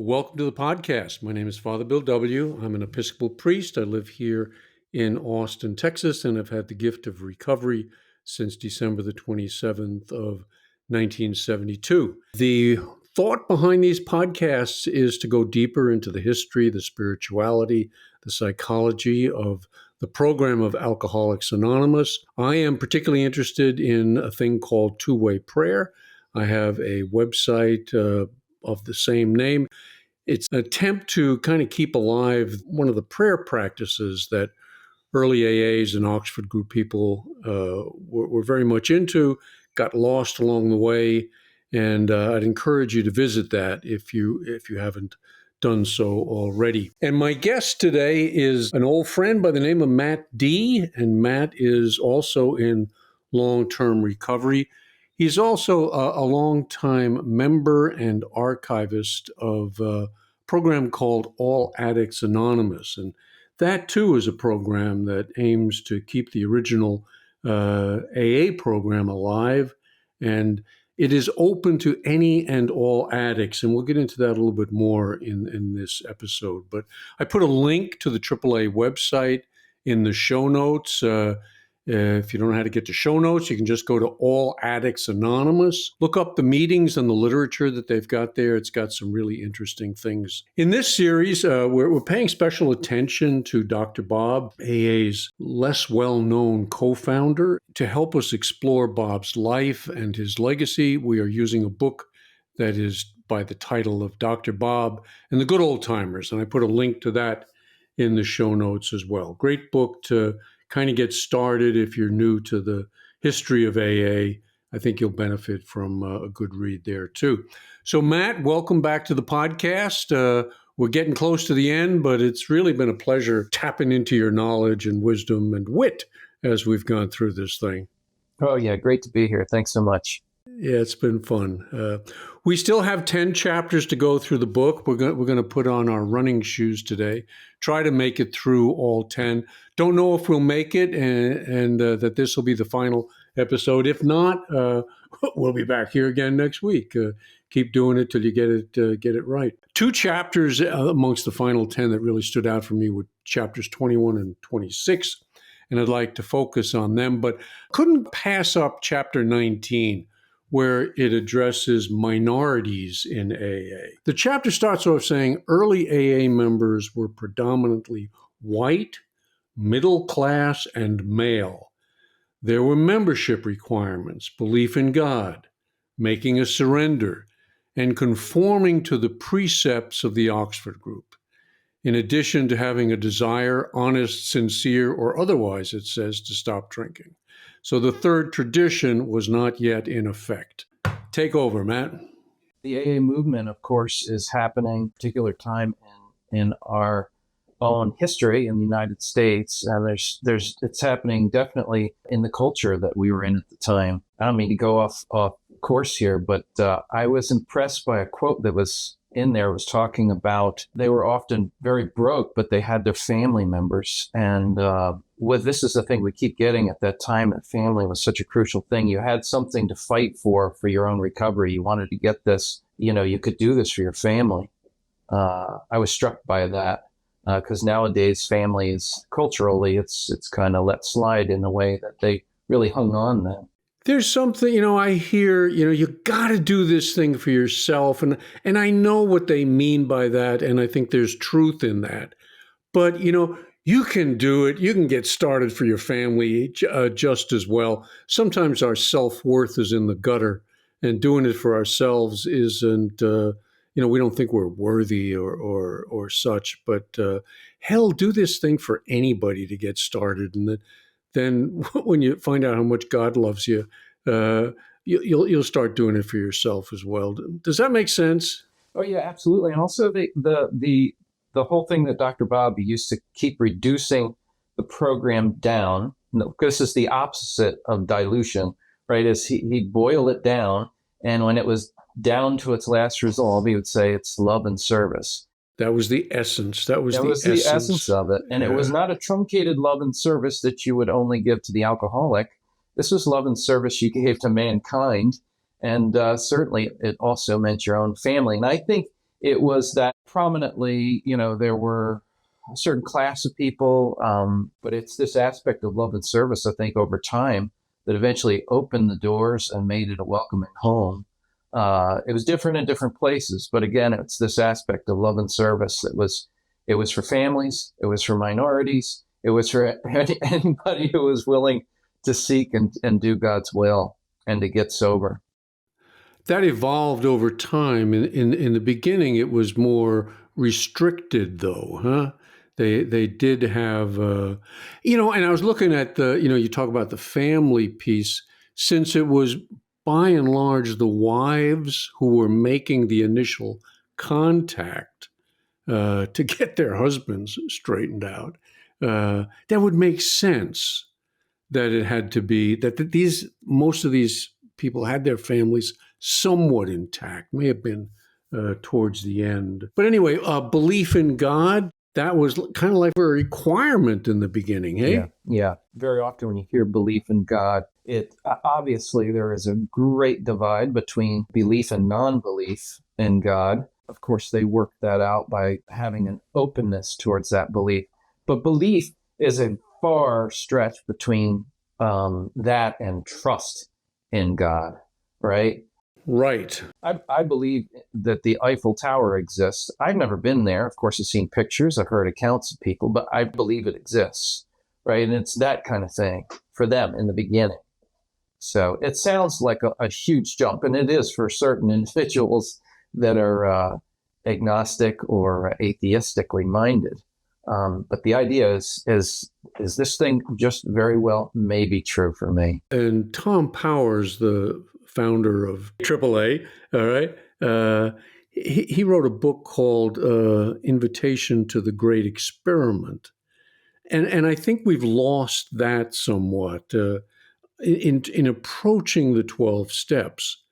Welcome to the podcast. My name is Father Bill W. I'm an Episcopal priest. I live here in Austin, Texas, and I've had the gift of recovery since December the 27th of 1972. The thought behind these podcasts is to go deeper into the history, the spirituality, the psychology of the program of Alcoholics Anonymous. I am particularly interested in a thing called two-way prayer. I have a website of the same name. It's an attempt to kind of keep alive one of the prayer practices that early AAs and Oxford group people were very much into, got lost along the way, and I'd encourage you to visit that if you haven't done so already. And my guest today is an old friend by the name of Matt D., and Matt is also in long-term recovery. He's also a longtime member and archivist of a program called All Addicts Anonymous. And that, too, is a program that aims to keep the original AA program alive. And it is open to any and all addicts. And we'll get into that a little bit more in this episode. But I put a link to the AAA website in the show notes. If you don't know how to get to show notes, you can just go to All Addicts Anonymous. Look up the meetings and the literature that they've got there. It's got some really interesting things. In this series, we're paying special attention to Dr. Bob, AA's less well-known co-founder. To help us explore Bob's life and his legacy, we are using a book that is by the title of Dr. Bob and the Good Oldtimers. And I put a link to that in the show notes as well. Great book to kind of get started if you're new to the history of AA. I think you'll benefit from a good read there too. So Matt, welcome back to the podcast. We're getting close to the end, but it's really been a pleasure tapping into your knowledge and wisdom and wit as we've gone through this thing. Oh yeah, great to be here. Thanks so much. Yeah, it's been fun. We still have 10 chapters to go through the book. We're going to put on our running shoes today, try to make it through all 10. Don't know if we'll make it and that this will be the final episode. If not, we'll be back here again next week. Keep doing it till you get it right. 2 chapters amongst the final 10 that really stood out for me were chapters 21 and 26, and I'd like to focus on them, but couldn't pass up chapter 19, where it addresses minorities in AA. The chapter starts off saying early AA members were predominantly white, middle class, and male. There were membership requirements, belief in God, making a surrender, and conforming to the precepts of the Oxford group, in addition to having a desire, honest, sincere, or otherwise, it says, to stop drinking. So the third tradition was not yet in effect. Take over, Matt. The AA movement, of course, is happening at a particular time in our own history in the United States. It's happening definitely in the culture that we were in at the time. I don't mean to go off course here, but I was impressed by a quote that was in there. Was talking about they were often very broke, but they had their family members. And this is the thing we keep getting at that time, that family was such a crucial thing. You had something to fight for your own recovery. You wanted to get this, you could do this for your family. I was struck by that because nowadays family is culturally, it's kind of let slide in a way that they really hung on then. There's something, I hear, you got to do this thing for yourself. And I know what they mean by that. And I think there's truth in that. But, you can do it. You can get started for your family just as well. Sometimes our self-worth is in the gutter, and doing it for ourselves isn't, we don't think we're worthy or such. But hell, do this thing for anybody to get started. And then when you find out how much God loves you, you'll start doing it for yourself as well. Does that make sense? Oh yeah, absolutely. And also the whole thing that Dr. Bob used to keep reducing the program down. This is the opposite of dilution, right? Is he'd boil it down, and when it was down to its last resolve, he would say it's love and service. That was the essence. That was the essence of it. And It was not a truncated love and service that you would only give to the alcoholic. This was love and service you gave to mankind. And certainly it also meant your own family. And I think it was that prominently, there were a certain class of people, but it's this aspect of love and service, I think, over time that eventually opened the doors and made it a welcoming home. It was different in different places, but again, it's this aspect of love and service. It was for families, it was for minorities, it was for anybody who was willing to seek and do God's will and to get sober. That evolved over time. In the beginning, it was more restricted, though, huh? They did have, and I was looking at you talk about the family piece, since it was by and large the wives who were making the initial contact to get their husbands straightened out. That would make sense that it had to be that most of these people had their families somewhat intact, may have been towards the end. But anyway, belief in God, that was kind of like a requirement in the beginning, hey? Yeah. Very often when you hear belief in God, it obviously there is a great divide between belief and non-belief in God. Of course, they work that out by having an openness towards that belief. But belief is a far stretch between that and trust in God, right? Right. I believe that the Eiffel Tower exists. I've never been there. Of course, I've seen pictures, I've heard accounts of people, but I believe it exists, right? And it's that kind of thing for them in the beginning. So it sounds like a huge jump, and it is for certain individuals that are agnostic or atheistically minded. But the idea is this thing just very well may be true for me. And Tom Powers, the founder of AAA, all right, he wrote a book called Invitation to the Great Experiment. And I think we've lost that somewhat in approaching the 12 steps.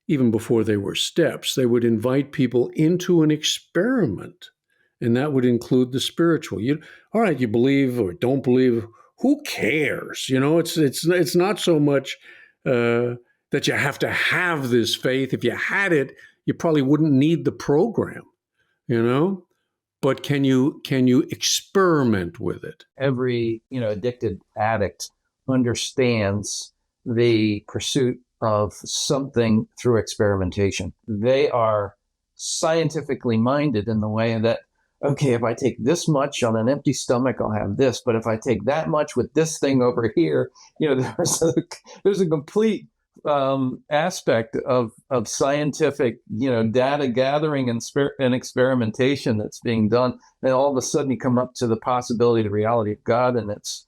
Even before they were steps, they would invite people into an experiment. And that would include the spiritual. All right, you believe or don't believe, who cares? It's not so much that you have to have this faith. If you had it, you probably wouldn't need the program, But can you experiment with it? Every addicted addict understands the pursuit of something through experimentation. They are scientifically minded in the way that, okay, if I take this much on an empty stomach, I'll have this. But if I take that much with this thing over here, there's a complete aspect of scientific, data gathering and experimentation that's being done. And all of a sudden you come up to the possibility, the reality of God, and it's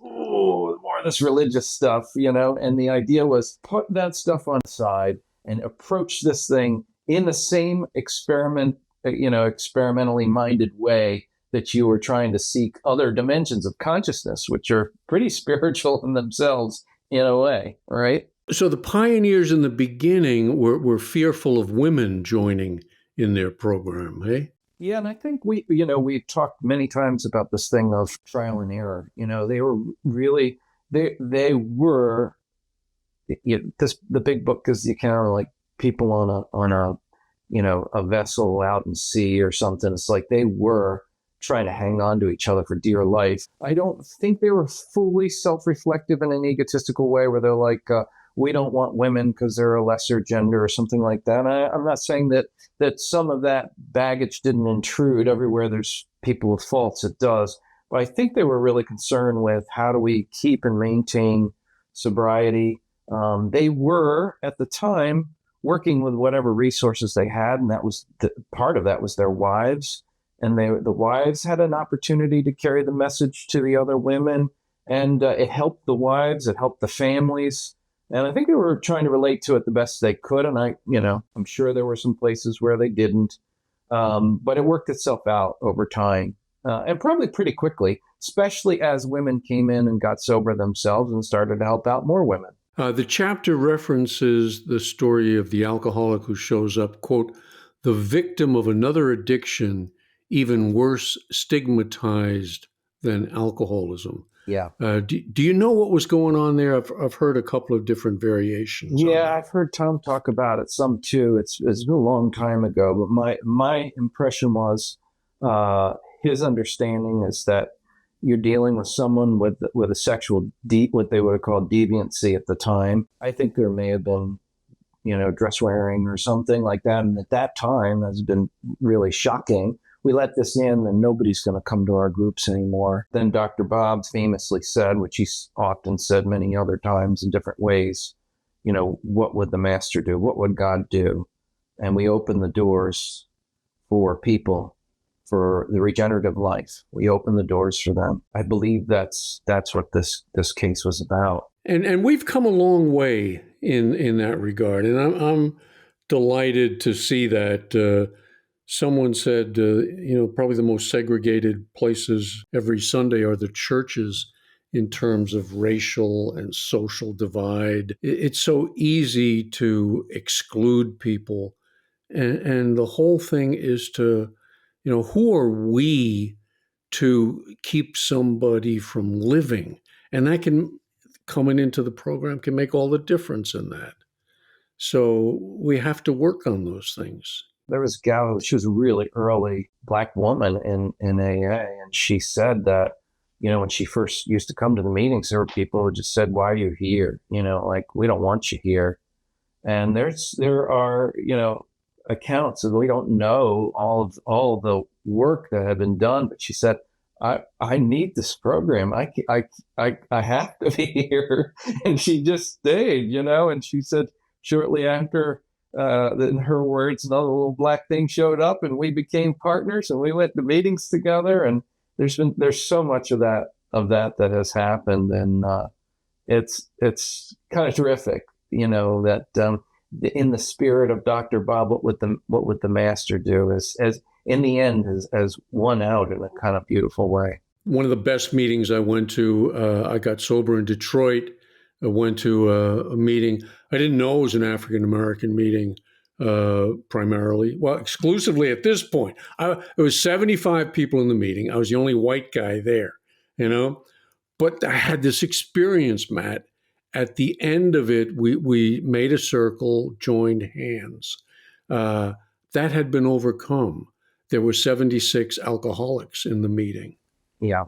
more of this religious stuff, and the idea was put that stuff on the side and approach this thing in the same experimentally minded way that you were trying to seek other dimensions of consciousness, which are pretty spiritual in themselves in a way, right? So the pioneers in the beginning were fearful of women joining in their program, hey? Yeah, and I think we've talked many times about this thing of trial and error. They were really, they were, the big book is the account of like people on a vessel out in sea or something. It's like they were trying to hang on to each other for dear life. I don't think they were fully self-reflective in an egotistical way where they're like, we don't want women because they're a lesser gender or something like that. And I'm not saying that some of that baggage didn't intrude everywhere. There's people with faults, it does. But I think they were really concerned with how do we keep and maintain sobriety. They were, at the time, working with whatever resources they had, and that was part of that was their wives. And the wives had an opportunity to carry the message to the other women, and it helped the wives, it helped the families. And I think they were trying to relate to it the best they could. And I'm sure there were some places where they didn't. But it worked itself out over time and probably pretty quickly, especially as women came in and got sober themselves and started to help out more women. The chapter references the story of the alcoholic who shows up, quote, the victim of another addiction, even worse, stigmatized than alcoholism. Yeah. Do you know what was going on there? I've heard a couple of different variations. Yeah, I've heard Tom talk about it some too. It's been a long time ago, but my impression was his understanding is that you're dealing with someone with a sexual what they would have called deviancy at the time. I think there may have been, dress wearing or something like that, and at that time has been really shocking. We let this in and nobody's going to come to our groups anymore. Then Dr. Bob famously said, which he's often said many other times in different ways, what would the master do? What would God do? And we open the doors for people, for the regenerative life. We open the doors for them. I believe that's what this case was about. And we've come a long way in that regard. And I'm delighted to see that. Someone said, probably the most segregated places every Sunday are the churches in terms of racial and social divide. It's so easy to exclude people. And the whole thing is to, who are we to keep somebody from living? And that coming into the program can make all the difference in that. So we have to work on those things. There was a gal, she was a really early Black woman in AA, and she said that, when she first used to come to the meetings, there were people who just said, "Why are you here? Like, we don't want you here." And there are, accounts of, we don't know all the work that had been done, but she said, I need this program. I have to be here. And she just stayed, and she said shortly after, in her words, another little Black thing showed up and we became partners and we went to meetings together. And there's so much of that has happened. And it's kind of terrific, that in the spirit of Dr. Bob, what would the master do as in the end as won out in a kind of beautiful way. One of the best meetings I went to, I got sober in Detroit. I went to a meeting. I didn't know it was an African-American meeting primarily. Well, exclusively at this point. It was 75 people in the meeting. I was the only white guy there, But I had this experience, Matt. At the end of it, we made a circle, joined hands. That had been overcome. There were 76 alcoholics in the meeting. Yeah.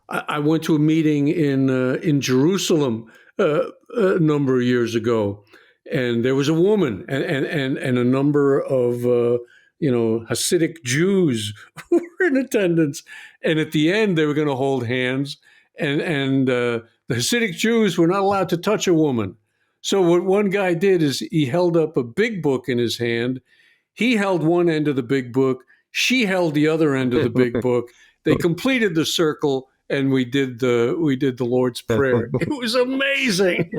I went to a meeting in Jerusalem a number of years ago, and there was a woman and a number of Hasidic Jews who were in attendance. And at the end, they were going to hold hands, and the Hasidic Jews were not allowed to touch a woman. So what one guy did is he held up a big book in his hand. He held one end of the big book. She held the other end of the big book. They completed the circle, and we did the Lord's Prayer. It was amazing.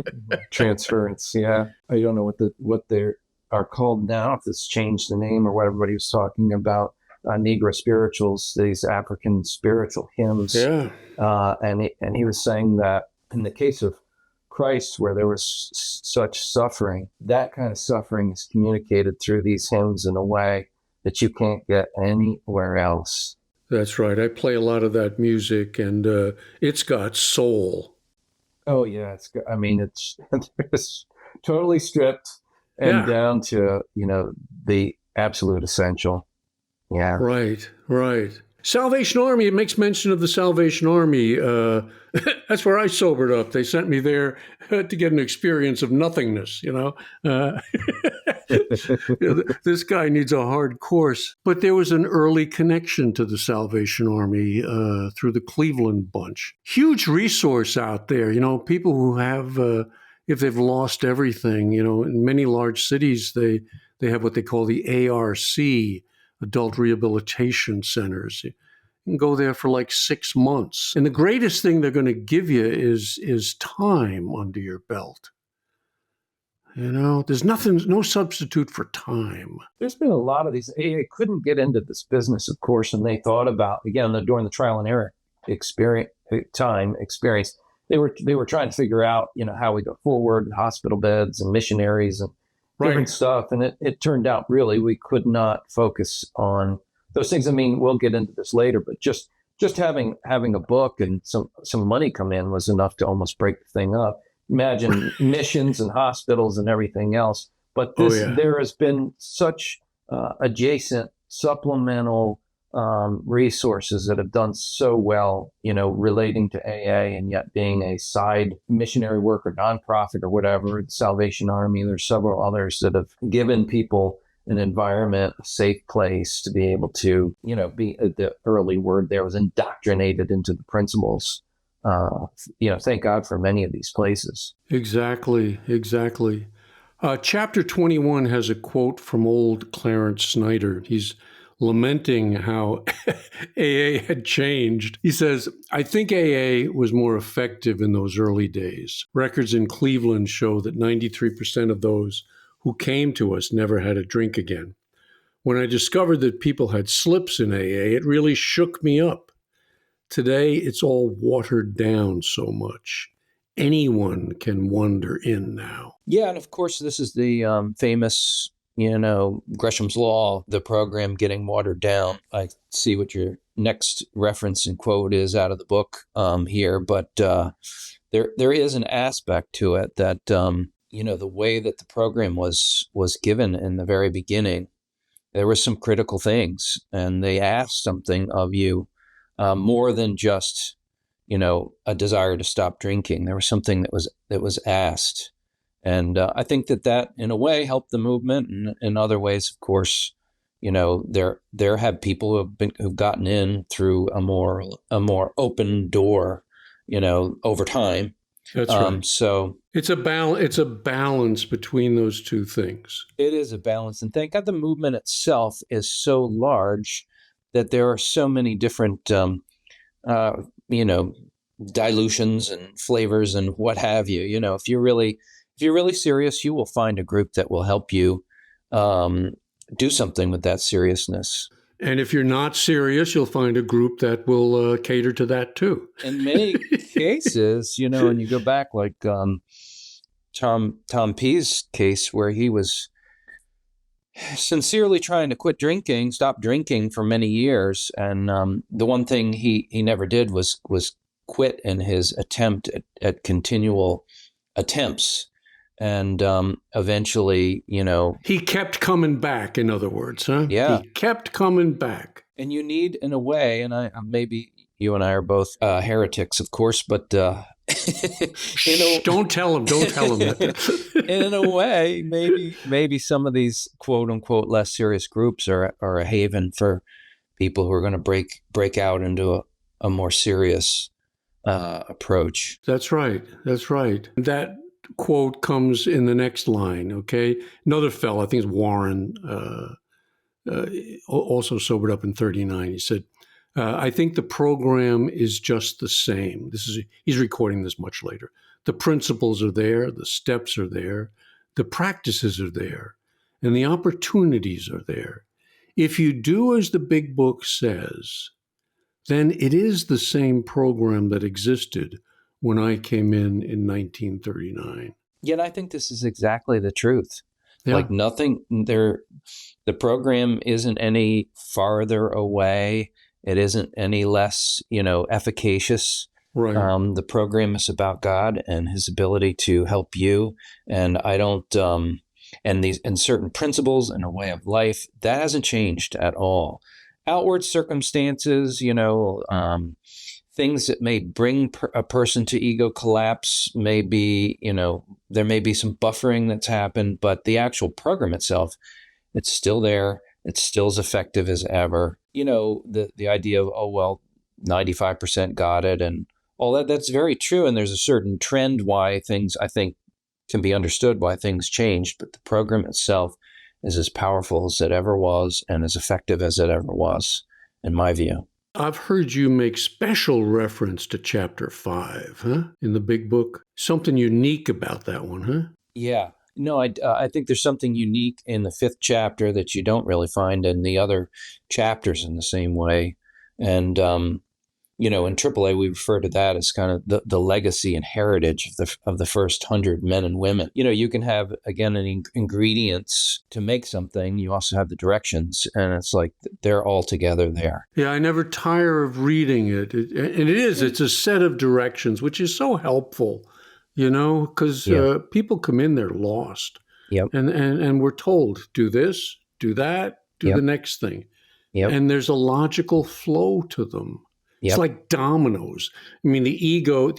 Transference, yeah. I don't know what they are called now, if it's changed the name or what everybody was talking about. Negro spirituals, these African spiritual hymns. Yeah. And he was saying that in the case of Christ, where there was such suffering, that kind of suffering is communicated through these hymns in a way that you can't get anywhere else. That's right. I play a lot of that music, and it's got soul. Oh yeah, it's totally stripped and down to the absolute essential. Yeah. Right. Salvation Army, it makes mention of the Salvation Army. That's where I sobered up. They sent me there to get an experience of nothingness, This guy needs a hard course. But there was an early connection to the Salvation Army through the Cleveland bunch. Huge resource out there, people who have, if they've lost everything, in many large cities, they have what they call the ARC, Adult Rehabilitation Centers. You can go there for like 6 months. And the greatest thing they're going to give you is time under your belt. There's no substitute for time. There's been a lot of these. AA couldn't get into this business, of course, and they thought about, again, during the trial and error experience, they were trying to figure out, how we go forward, hospital beds and missionaries and different stuff. And it turned out really we could not focus on those things. I mean, we'll get into this later, but just just having a book and some money come in was enough to almost break the thing up. Imagine missions and hospitals and everything else. But there has been such adjacent supplemental resources that have done so well, relating to AA and yet being a side missionary work or nonprofit or whatever, the Salvation Army. There's several others that have given people an environment, a safe place to be able to, be, the early word there was indoctrinated into the principles. Thank God for many of these places. Exactly. Chapter 21 has a quote from old Clarence Snyder. He's lamenting how AA had changed. He says, "I think AA was more effective in those early days. Records in Cleveland show that 93% of those who came to us never had a drink again. When I discovered that people had slips in AA, it really shook me up. Today, it's all watered down so much. Anyone can wander in now." Yeah, and of course, this is the famous, Gresham's Law, the program getting watered down. I see what your next reference and quote is out of the book here, but there is an aspect to it that, the way that the program was given in the very beginning, there were some critical things, and they asked something of you more than just, a desire to stop drinking. There was something that was asked. And I think that in a way helped the movement, and in other ways, of course, there have people who've gotten in through a more open door, over time. That's right. So it's a balance between those two things. It is a balance, and thank God the movement itself is so large that there are so many different, dilutions and flavors and what have you. If you're really serious, you will find a group that will help you do something with that seriousness. And if you're not serious, you'll find a group that will cater to that too. In many cases, and you go back like Tom P's case, where he was sincerely trying to stop drinking for many years, and the one thing he never did was quit in his attempt at continual attempts. And eventually, he kept coming back, in other words, huh? Yeah. He kept coming back. And you need, in a way, and I maybe you and I are both heretics, of course, but don't tell him that. In a way, maybe some of these quote unquote less serious groups are a haven for people who are going to break out into a more serious approach. That's right. That quote comes in the next line, okay? Another fellow, I think it's Warren, also sobered up in 39. He said, "I think the program is just the same." He's recording this much later. "The principles are there, the steps are there, the practices are there, and the opportunities are there. If you do as the big book says, then it is the same program that existed when I came in 1939. Yet I think this is exactly the truth. Yeah. Like nothing there, the program isn't any farther away. It isn't any less, efficacious. Right. The program is about God and his ability to help you. And I don't, and certain principles and a way of life, that hasn't changed at all. Outward circumstances, things that may bring a person to ego collapse, may be, there may be some buffering that's happened, but the actual program itself, it's still there. It's still as effective as ever. The idea of, 95% got it and all that, that's very true. And there's a certain trend why things, I think, can be understood why things changed, but the program itself is as powerful as it ever was and as effective as it ever was, in my view. I've heard you make special reference to chapter 5, huh? In the big book. Something unique about that one, huh? Yeah. No, I think there's something unique in the 5th chapter that you don't really find in the other chapters in the same way. And in AAA, we refer to that as kind of the legacy and heritage of the first 100 men and women. You can have, again, ingredients to make something. You also have the directions, and it's like they're all together there. Yeah, I never tire of reading it. It's a set of directions, which is so helpful, because people come in there lost. Yep. And we're told, do this, do that, do the next thing. Yep. And there's a logical flow to them. It's like dominoes. I mean, the ego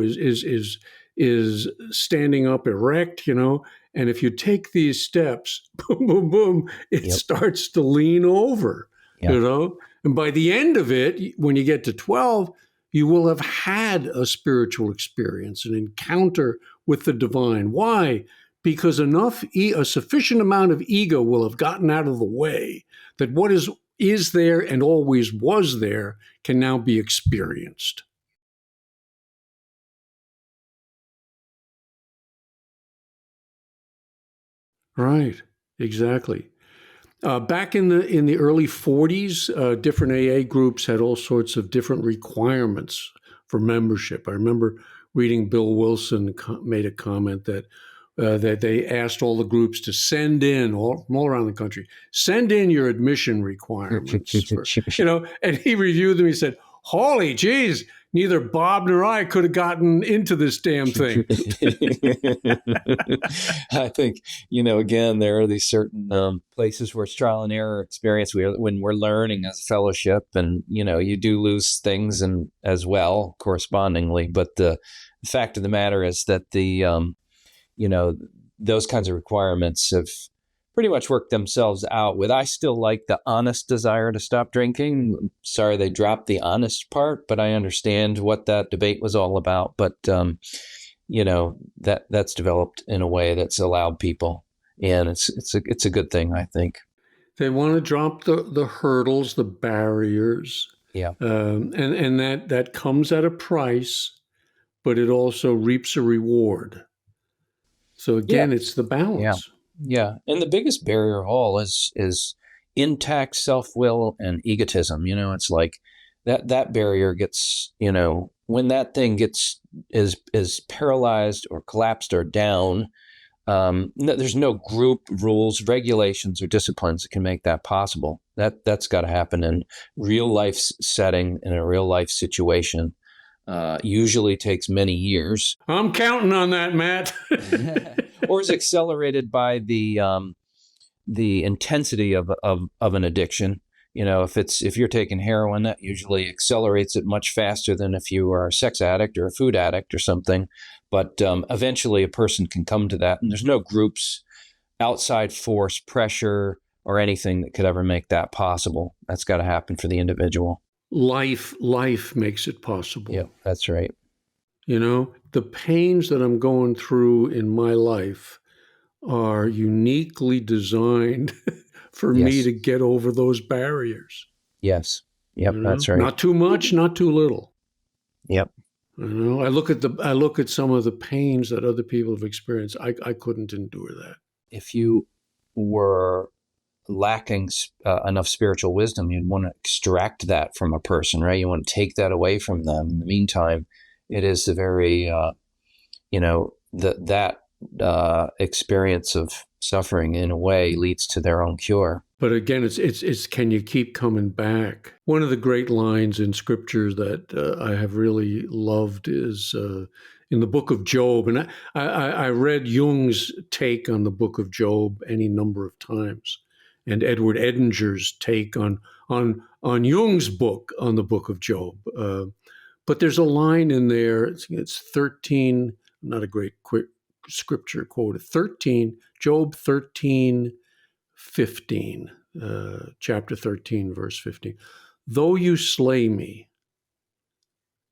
is standing up erect, and if you take these steps, boom, boom, boom, it starts to lean over, And by the end of it, when you get to 12, you will have had a spiritual experience, an encounter with the divine. Why? Because a sufficient amount of ego will have gotten out of the way that what is there and always was there can now be experienced. Right, exactly. Back in the early 40s, different AA groups had all sorts of different requirements for membership. I remember reading Bill Wilson made a comment that they asked all the groups to send in, all around the country, send in your admission requirements. And he reviewed them. He said, holy geez, neither Bob nor I could have gotten into this damn thing. I think, again, there are these certain places where it's trial and error experience when we're learning as a fellowship, and, you do lose things and as well correspondingly. But the fact of the matter is that those kinds of requirements have pretty much worked themselves out with. I still like the honest desire to stop drinking. Sorry they dropped the honest part, but I understand what that debate was all about. But, that's developed in a way that's allowed people. And it's a good thing, I think. They want to drop the hurdles, the barriers. Yeah. And that comes at a price, but it also reaps a reward. So again, it's the balance. Yeah. And the biggest barrier of all is intact self-will and egotism. It's like that barrier gets, when that thing is paralyzed or collapsed or down, there's no group rules, regulations, or disciplines that can make that possible. That's got to happen in real life setting, in a real life situation. Usually takes many years. I'm counting on that, Matt. Or is accelerated by the intensity of an addiction. If you're taking heroin, that usually accelerates it much faster than if you are a sex addict or a food addict or something. But eventually a person can come to that, and there's no groups, outside force, pressure, or anything that could ever make that possible. That's got to happen for the individual. Life makes it possible. Yeah, that's right. The pains that I'm going through in my life are uniquely designed for me to get over those barriers. Yes. Yep, that's right. Not too much, not too little. Yep. I look at some of the pains that other people have experienced. I couldn't endure that. If you were lacking enough spiritual wisdom, you'd want to extract that from a person, right? You want to take that away from them. In the meantime, it is the very, that experience of suffering in a way leads to their own cure. But again, it's can you keep coming back? One of the great lines in scripture that I have really loved is in the book of Job. And I read Jung's take on the book of Job any number of times, and Edward Edinger's take on Jung's book on the book of Job. But there's a line in there, it's 13, not a great quick scripture quote, Job 13, 15, chapter 13, verse 15. Though you slay me,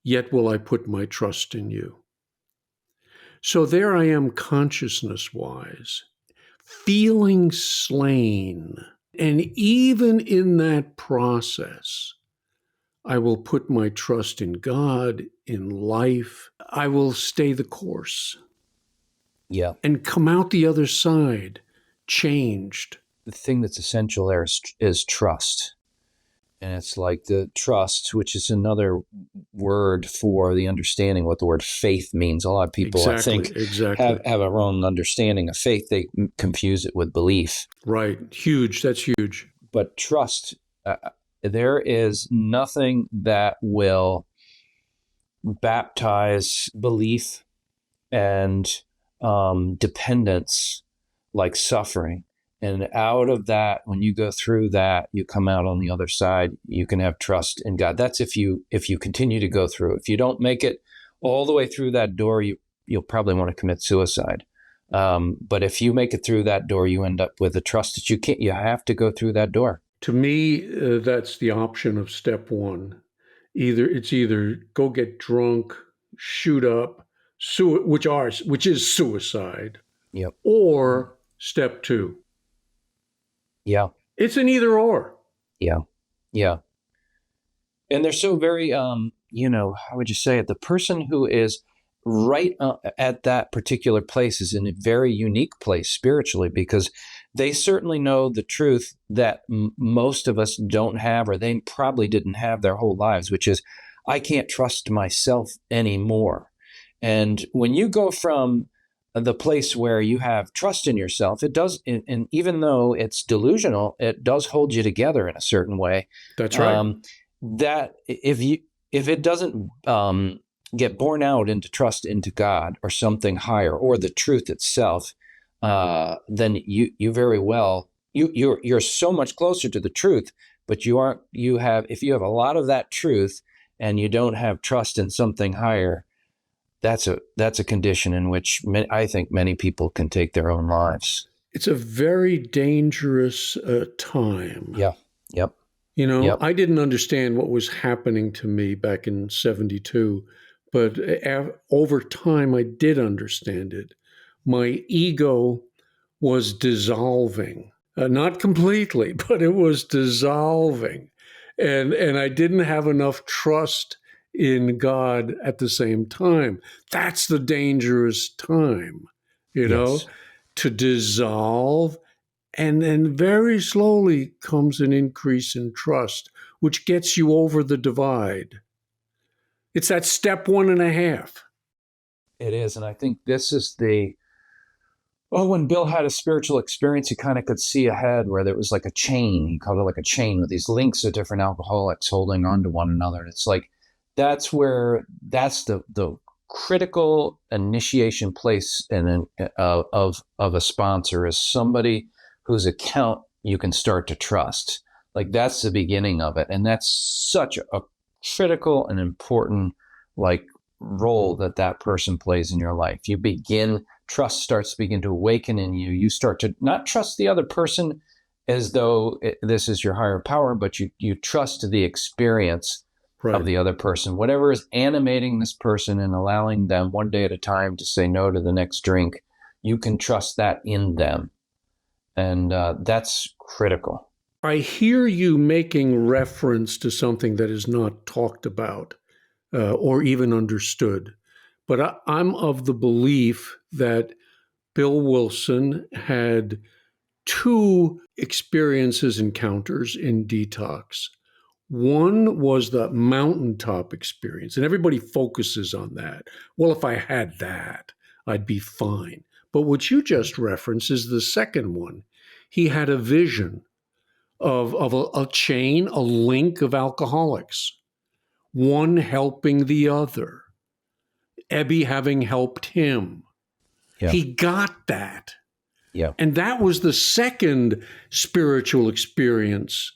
yet will I put my trust in you. So there I am consciousness-wise, feeling slain. And even in that process, I will put my trust in God, in life. I will stay the course. Yeah. And come out the other side changed. The thing that's essential there is trust. And it's like the trust, which is another word for the understanding what the word faith means. A lot of people, I think, Exactly. have a wrong understanding of faith. They confuse it with belief. Right. Huge. That's huge. But trust, there is nothing that will baptize belief and dependence like suffering. And out of that, when you go through that, you come out on the other side. You can have trust in God. That's if you continue to go through. If you don't make it all the way through that door, you'll probably want to commit suicide. But if you make it through that door, you end up with a trust that you can't. You have to go through that door. To me, that's the option of step one. Either go get drunk, shoot up, which is suicide. Yep. Or step two. Yeah. It's an either or. Yeah. Yeah. And they're so very, how would you say it? The person who is right at that particular place is in a very unique place spiritually, because they certainly know the truth that most of us don't have, or they probably didn't have their whole lives, which is, I can't trust myself anymore. And when you go from the place where you have trust in yourself, it does, and even though it's delusional, it does hold you together in a certain way. That's right. That if it doesn't get born out into trust into God or something higher or the truth itself, then you very well you're so much closer to the truth. But if you have a lot of that truth and you don't have trust in something higher, that's a condition in which I think many people can take their own lives. It's a very dangerous time. Yeah. Yep. I didn't understand what was happening to me back in 1972, but over time I did understand it. My ego was dissolving, not completely, but it was dissolving. And I didn't have enough trust in God at the same time. That's the dangerous time, to dissolve. And then very slowly comes an increase in trust, which gets you over the divide. It's that step 1.5. It is. And I think this is when Bill had a spiritual experience, he kind of could see ahead where there was like a chain. He called it like a chain with these links of different alcoholics holding on to one another. And it's like, that's the critical initiation place of a sponsor, is somebody whose account you can start to trust. Like, that's the beginning of it. And that's such a critical and important role that person plays in your life. Trust starts to begin to awaken in you. You start to not trust the other person as though this is your higher power, but you trust the experience of the other person, whatever is animating this person and allowing them one day at a time to say no to the next drink. You can trust that in them. And that's critical. I hear you making reference to something that is not talked about or even understood. But I'm of the belief that Bill Wilson had 2 encounters in detox. One was the mountaintop experience, and everybody focuses on that. Well, if I had that, I'd be fine. But what you just referenced is the second one. He had a vision of a chain, a link of alcoholics, one helping the other, Ebby having helped him. Yeah. He got that. Yeah. And that was the second spiritual experience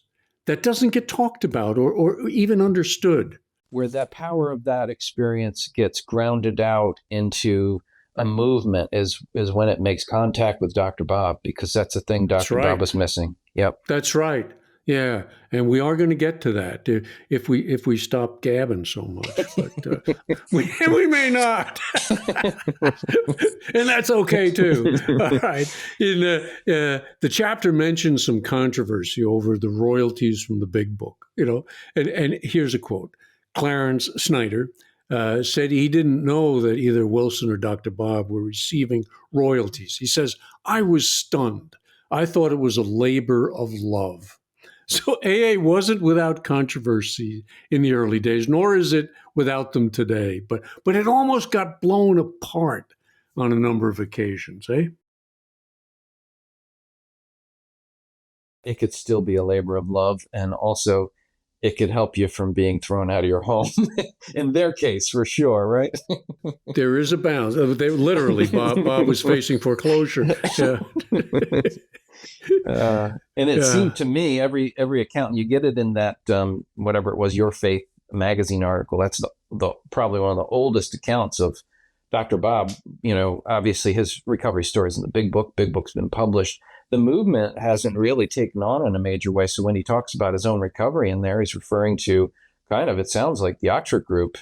that doesn't get talked about or even understood. Where that power of that experience gets grounded out into a movement is when it makes contact with Dr. Bob, because that's the thing Dr. Bob was missing. Yep. That's right. Yeah, and we are going to get to that if we stop gabbing so much, but we may not, and that's okay too. All right. In the chapter mentions some controversy over the royalties from the Big Book, and here's a quote: Clarence Snyder said he didn't know that either Wilson or Dr. Bob were receiving royalties. He says, "I was stunned. I thought it was a labor of love. So AA wasn't without controversy in the early days, nor is it without them today. But it almost got blown apart on a number of occasions, eh? It could still be a labor of love, and also it could help you from being thrown out of your home. In their case, for sure, right? There is a balance. They literally, Bob was facing foreclosure. Yeah. And it seemed to me, every account, you get it in that whatever it was, Your Faith magazine article. That's the probably one of the oldest accounts of Dr. Bob. Obviously his recovery story is in the big book. Big book's been published. The movement hasn't really taken on in a major way. So when he talks about his own recovery in there, he's referring to kind of, it sounds like the Oxford group.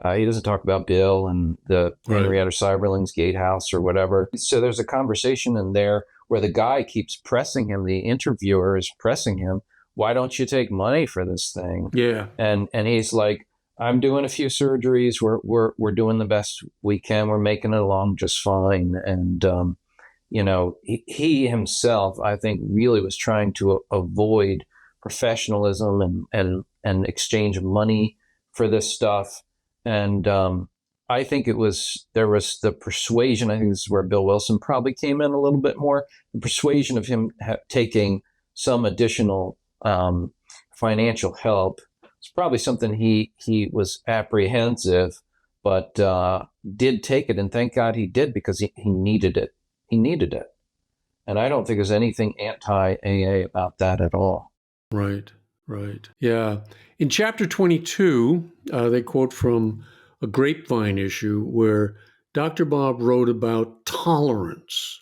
He doesn't talk about Bill and the Henrietta Seiberling's Gatehouse or whatever. So there's a conversation in there where the guy keeps pressing him. The interviewer is pressing him. Why don't you take money for this thing? Yeah. And he's like, I'm doing a few surgeries. We're doing the best we can. We're making it along just fine. And, he himself, I think, really was trying to avoid professionalism and exchange of money for this stuff. And I think there was the persuasion. I think this is where Bill Wilson probably came in a little bit more. The persuasion of him taking some additional financial help. It's probably something he was apprehensive, but did take it. And thank God he did, because he needed it. He needed it. And I don't think there's anything anti-AA about that at all. Right. Yeah. In chapter 22, they quote from a Grapevine issue where Dr. Bob wrote about tolerance,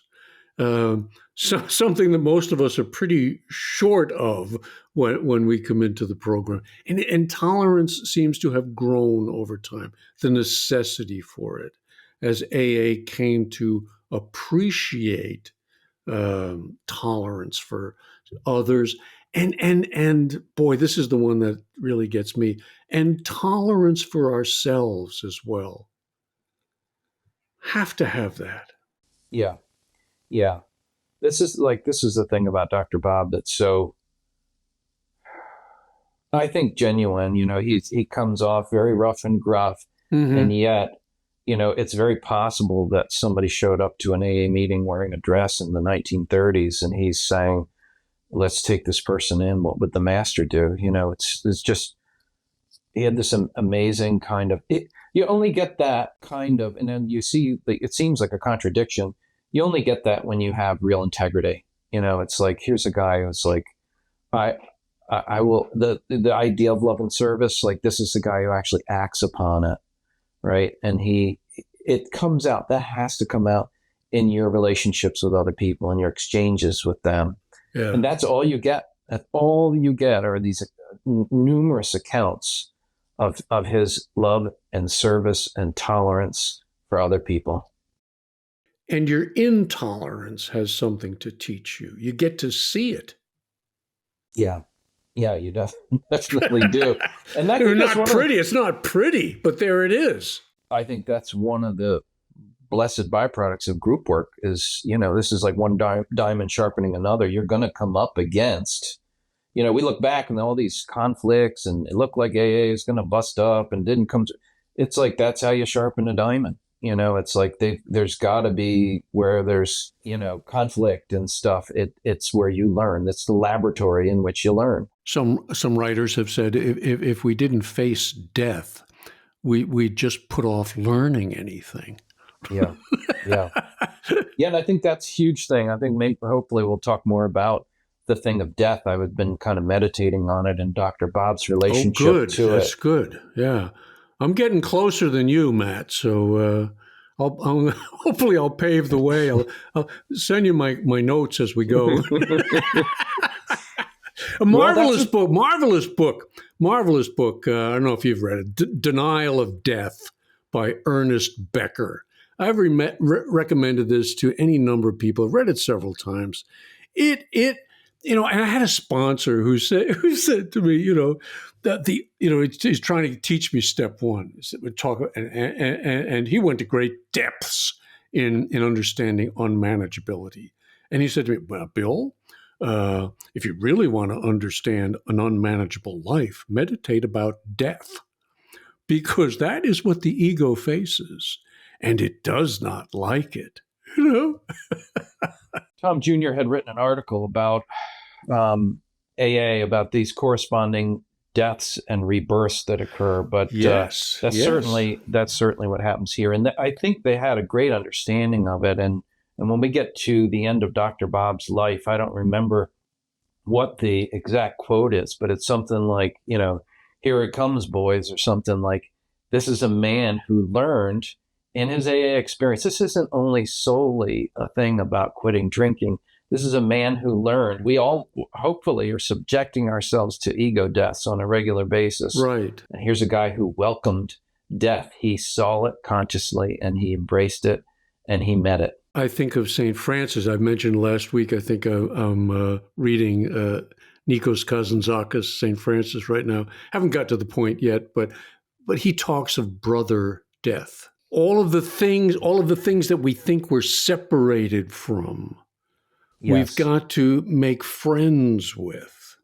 something that most of us are pretty short of when we come into the program. And tolerance seems to have grown over time, the necessity for it, as AA came to appreciate tolerance for others. And boy, this is the one that really gets me. And tolerance for ourselves as well. Have to have that. Yeah. This is the thing about Dr. Bob that's so, I think, genuine. He comes off very rough and gruff, and yet, it's very possible that somebody showed up to an AA meeting wearing a dress in the 1930s, and he's saying, let's take this person in. What would the master do? It's just, he had this amazing kind of, you only get that kind of, and then you see, it seems like a contradiction. You only get that when you have real integrity. It's like, here's a guy who's like, I will, the idea of love and service, like, this is the guy who actually acts upon it. Right. And it comes out, that has to come out in your relationships with other people and your exchanges with them. Yeah. And that's all you get. That's all you get are these numerous accounts of his love and service and tolerance for other people. And your intolerance has something to teach you. You get to see it. Yeah. Yeah, you definitely do. And it's not pretty, but there it is. I think that's one of the blessed byproducts of group work is, this is like one diamond sharpening another. You're going to come up against, we look back and all these conflicts, and it looked like AA is going to bust up and didn't come to, it's like, that's how you sharpen a diamond. It's like there's got to be where there's, conflict and stuff. It's where you learn. It's the laboratory in which you learn. Some writers have said if we didn't face death, we'd just put off learning anything. Yeah. And I think that's a huge thing. I think hopefully we'll talk more about the thing of death. I've been kind of meditating on it and Dr. Bob's relationship to it. That's good. Yeah. I'm getting closer than you, Matt. So hopefully I'll pave the way. I'll send you my notes as we go. A marvelous book. I don't know if you've read it. Denial of Death by Ernest Becker. I've recommended this to any number of people. I've read it several times. And I had a sponsor who said to me, that he's trying to teach me step one. And he went to great depths in understanding unmanageability. And he said to me, well, Bill, If you really want to understand an unmanageable life, meditate about death, because that is what the ego faces, and it does not like it. You know? Tom Jr. had written an article about AA, about these corresponding deaths and rebirths that occur, but yes, that's certainly what happens here, and I think they had a great understanding of it. And when we get to the end of Dr. Bob's life, I don't remember what the exact quote is, but it's something like, "Here it comes, boys," or something like, "This is a man who learned in his AA experience." This isn't only solely a thing about quitting drinking. This is a man who learned. We all hopefully are subjecting ourselves to ego deaths on a regular basis. Right. And here's a guy who welcomed death. He saw it consciously and he embraced it and he met it. I think of St. Francis. I mentioned last week, I think I'm reading Nikos Kazantzakis, St. Francis right now. Haven't got to the point yet, but he talks of brother death. All of the things that we think we're separated from, yes, we've got to make friends with.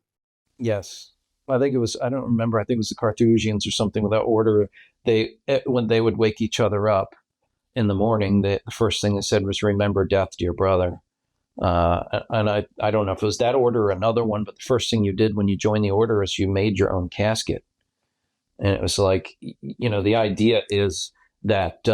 Yes. I think it was, I don't remember, I think it was the Carthusians or something without order. When they would wake each other up in the morning, the first thing they said was, "Remember death, dear brother." And I don't know if it was that order or another one, but the first thing you did when you joined the order is you made your own casket. And it was like, the idea is that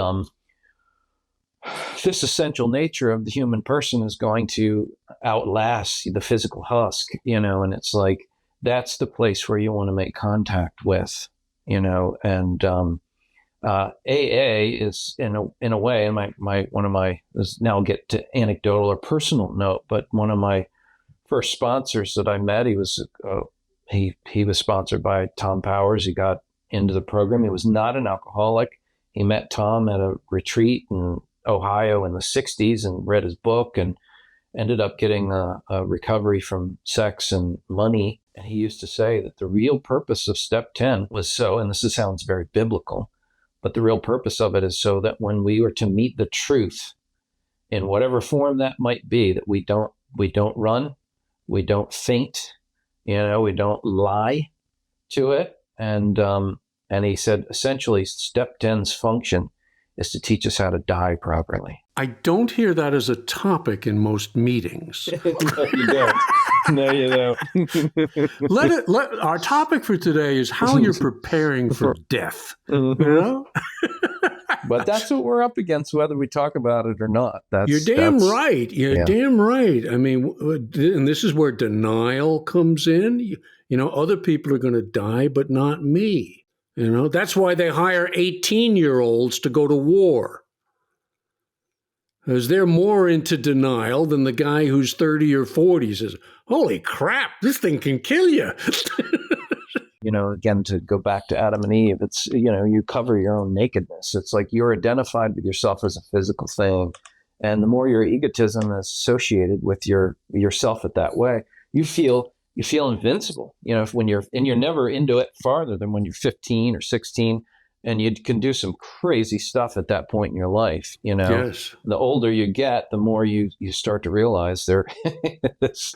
this essential nature of the human person is going to outlast the physical husk, and it's like, that's the place where you want to make contact with, and AA is in a way, and one of my, now I'll get to anecdotal or personal note, but one of my first sponsors that I met, he was sponsored by Tom Powers. He got into the program. He was not an alcoholic. He met Tom at a retreat in Ohio in the 60s and read his book and ended up getting a recovery from sex and money. And he used to say that the real purpose of step 10 was so, and this sounds very biblical, but the real purpose of it is so that when we were to meet the truth in whatever form that might be, that we don't run, we don't faint, we don't lie to it. And he said, essentially, step 10's function is to teach us how to die properly. I don't hear that as a topic in most meetings. No, you don't. Our topic for today is how you're preparing for death. But that's what we're up against, whether we talk about it or not. You're damn right. Damn right. I mean, and this is where denial comes in. Other people are going to die, but not me. That's why they hire 18-year-olds to go to war. Because they're more into denial than the guy who's 30 or 40 says, "Holy crap, this thing can kill you." Again, to go back to Adam and Eve, it's, you cover your own nakedness. It's like you're identified with yourself as a physical thing. And the more your egotism is associated with yourself at that way, you feel invincible, when you're never into it farther than when you're 15 or 16. And you can do some crazy stuff at that point in your life. Yes. The older you get, the more you start to realize there.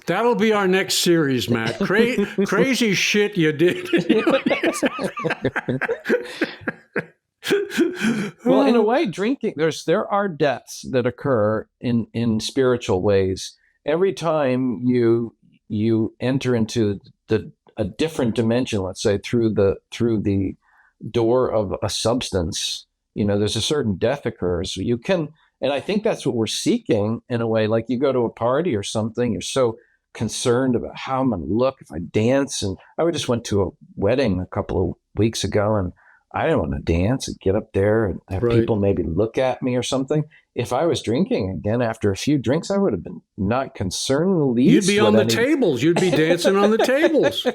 That'll be our next series, Matt. Crazy shit you did. Well, in a way, drinking, there are deaths that occur in spiritual ways. Every time you enter into a different dimension, let's say through the door of a substance, there's a certain death occurs. You can, and I think that's what we're seeking in a way. Like you go to a party or something, you're so concerned about how I'm going to look if I dance. And I just went to a wedding a couple of weeks ago, and I didn't want to dance and get up there and have people maybe look at me or something. If I was drinking again after a few drinks, I would have been not concerned in the least. You'd be on the tables. You'd be dancing on the tables.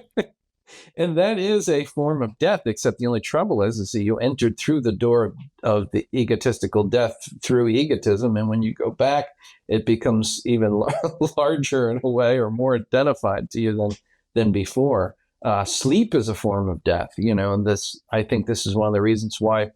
And that is a form of death, except the only trouble is that you entered through the door of the egotistical death through egotism. And when you go back, it becomes even larger in a way, or more identified to you than before. Sleep is a form of death, and I think this is one of the reasons why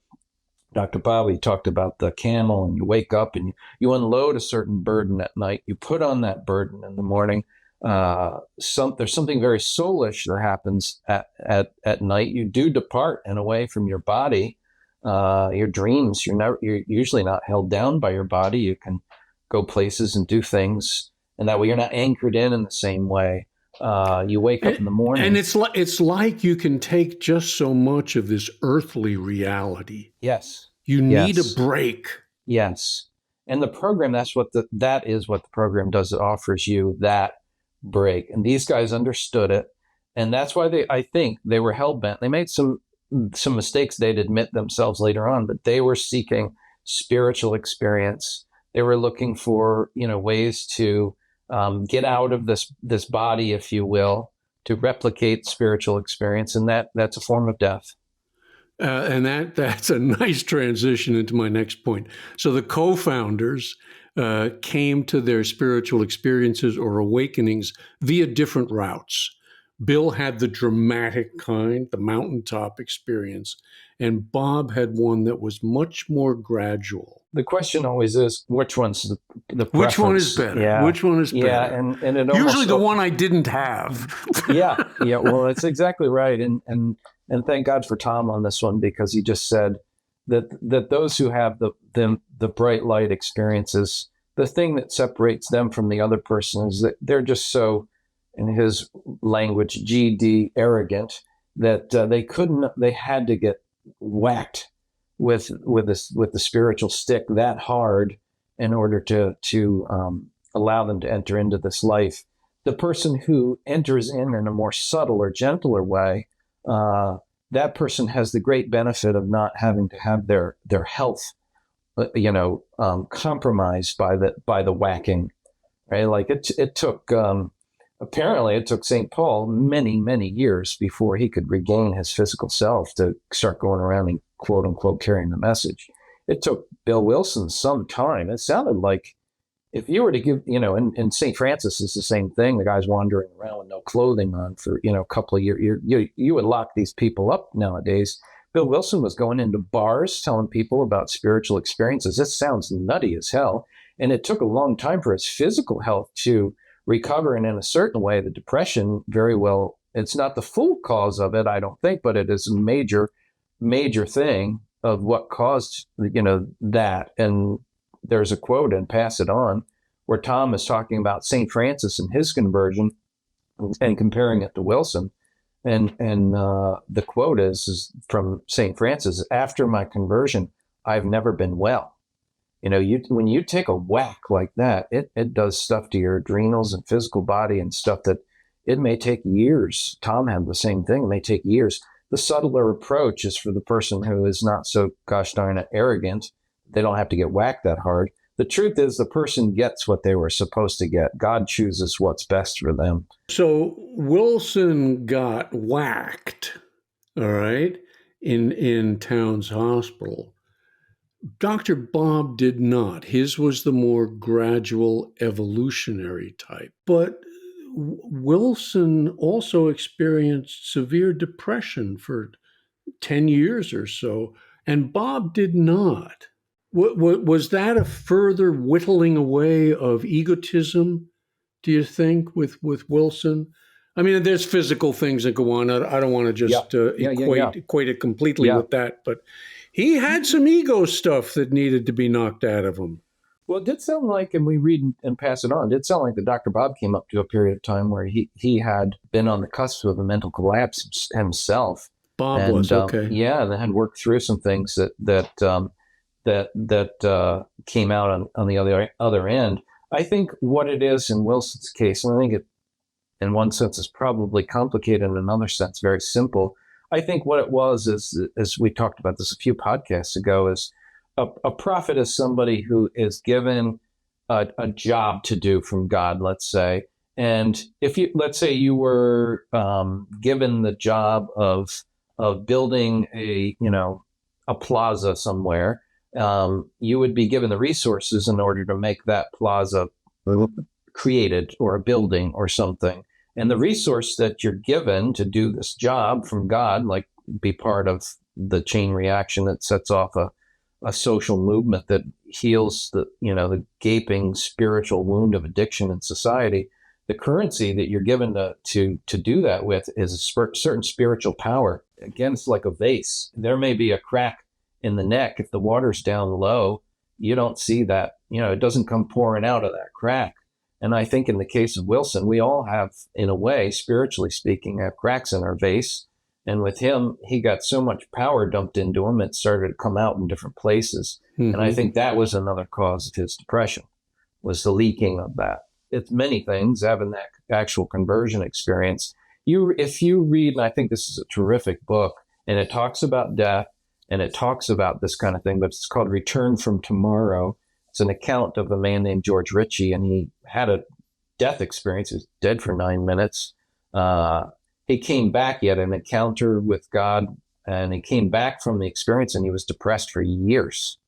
Dr. Bobby talked about the camel, and you wake up and you unload a certain burden at night. You put on that burden in the morning. There's something very soulish that happens at night. You do depart in a way from your body, your dreams. You're usually not held down by your body. You can go places and do things, and that way you're not anchored in the same way. You wake up in the morning, and it's like you can take just so much of this earthly reality. Yes, you need a break. Yes, and the program that is what the program does. It offers you that break, and these guys understood it, and that's why I think they were hell bent. They made some mistakes they'd admit themselves later on, but they were seeking spiritual experience. They were looking for ways to get out of this body, if you will, to replicate spiritual experience, and that's a form of death. And that's a nice transition into my next point. So the co-founders came to their spiritual experiences or awakenings via different routes. Bill had the dramatic kind, the mountaintop experience, and Bob had one that was much more gradual. The question always is, which one's the preference? Which one is better? Yeah. Which one is better? Yeah, and it usually the one I didn't have. yeah. Well, that's exactly right, and thank God for Tom on this one, because he just said that those who have the bright light experiences, the thing that separates them from the other person is that they're just so, in his language, GD arrogant, that they had to get whacked with the spiritual stick that hard in order to allow them to enter into this life. The person who enters in a more subtle or gentler way, that person has the great benefit of not having to have their health, compromised by the whacking, right? Like it took. Apparently, it took St. Paul many, many years before he could regain his physical self to start going around and quote unquote carrying the message. It took Bill Wilson some time. It sounded like if you were to give, and St. Francis is the same thing. The guy's wandering around with no clothing on for, a couple of years. You would lock these people up nowadays. Bill Wilson was going into bars telling people about spiritual experiences. This sounds nutty as hell. And it took a long time for his physical health to recover. And in a certain way, the depression, very well, it's not the full cause of it, I don't think, but it is a major, major thing of what caused, that. And there's a quote, and pass it on, where Tom is talking about St. Francis and his conversion and comparing it to Wilson. And the quote is from St. Francis: "After my conversion, I've never been well." When you take a whack like that, it does stuff to your adrenals and physical body and stuff that it may take years. Tom had the same thing. It may take years. The subtler approach is for the person who is not so gosh darn it arrogant. They don't have to get whacked that hard. The truth is the person gets what they were supposed to get. God chooses what's best for them. So Wilson got whacked, all right, in Towns Hospital. Dr. Bob did not. His was the more gradual evolutionary type. But Wilson also experienced severe depression for 10 years or so, and Bob did not. Was that a further whittling away of egotism, do you think, with Wilson? I mean, there's physical things that go on. I don't want to just equate it completely with that, but he had some ego stuff that needed to be knocked out of him. Well, it did sound like, and we read and pass it on, it did sound like that Dr. Bob came up to a period of time where he had been on the cusp of a mental collapse himself. Bob was, okay. And had worked through some things that came out on the other end. I think what it is in Wilson's case, and I think it, in one sense, is probably complicated, in another sense, very simple. I think what it was is, as we talked about this a few podcasts ago, is a prophet is somebody who is given a job to do from God, let's say. And let's say you were given the job of building a plaza somewhere, you would be given the resources in order to make that plaza created, or a building or something. And the resource that you're given to do this job from God, like be part of the chain reaction that sets off a social movement that heals the gaping spiritual wound of addiction in society. the currency that you're given to do that with is a certain spiritual power. Again, it's like a vase. There may be a crack in the neck. If the water's down low, you don't see that. It doesn't come pouring out of that crack. And I think in the case of Wilson, we all have, in a way, spiritually speaking, have cracks in our vase. And with him, he got so much power dumped into him, it started to come out in different places. Mm-hmm. And I think that was another cause of his depression, was the leaking of that. It's many things, having that actual conversion experience. If you read, and I think this is a terrific book, and it talks about death, and it talks about this kind of thing, but it's called Return from Tomorrow. It's an account of a man named George Ritchie, and he had a death experience. He was dead for 9 minutes. He came back, he had an encounter with God, and he came back from the experience, and he was depressed for years.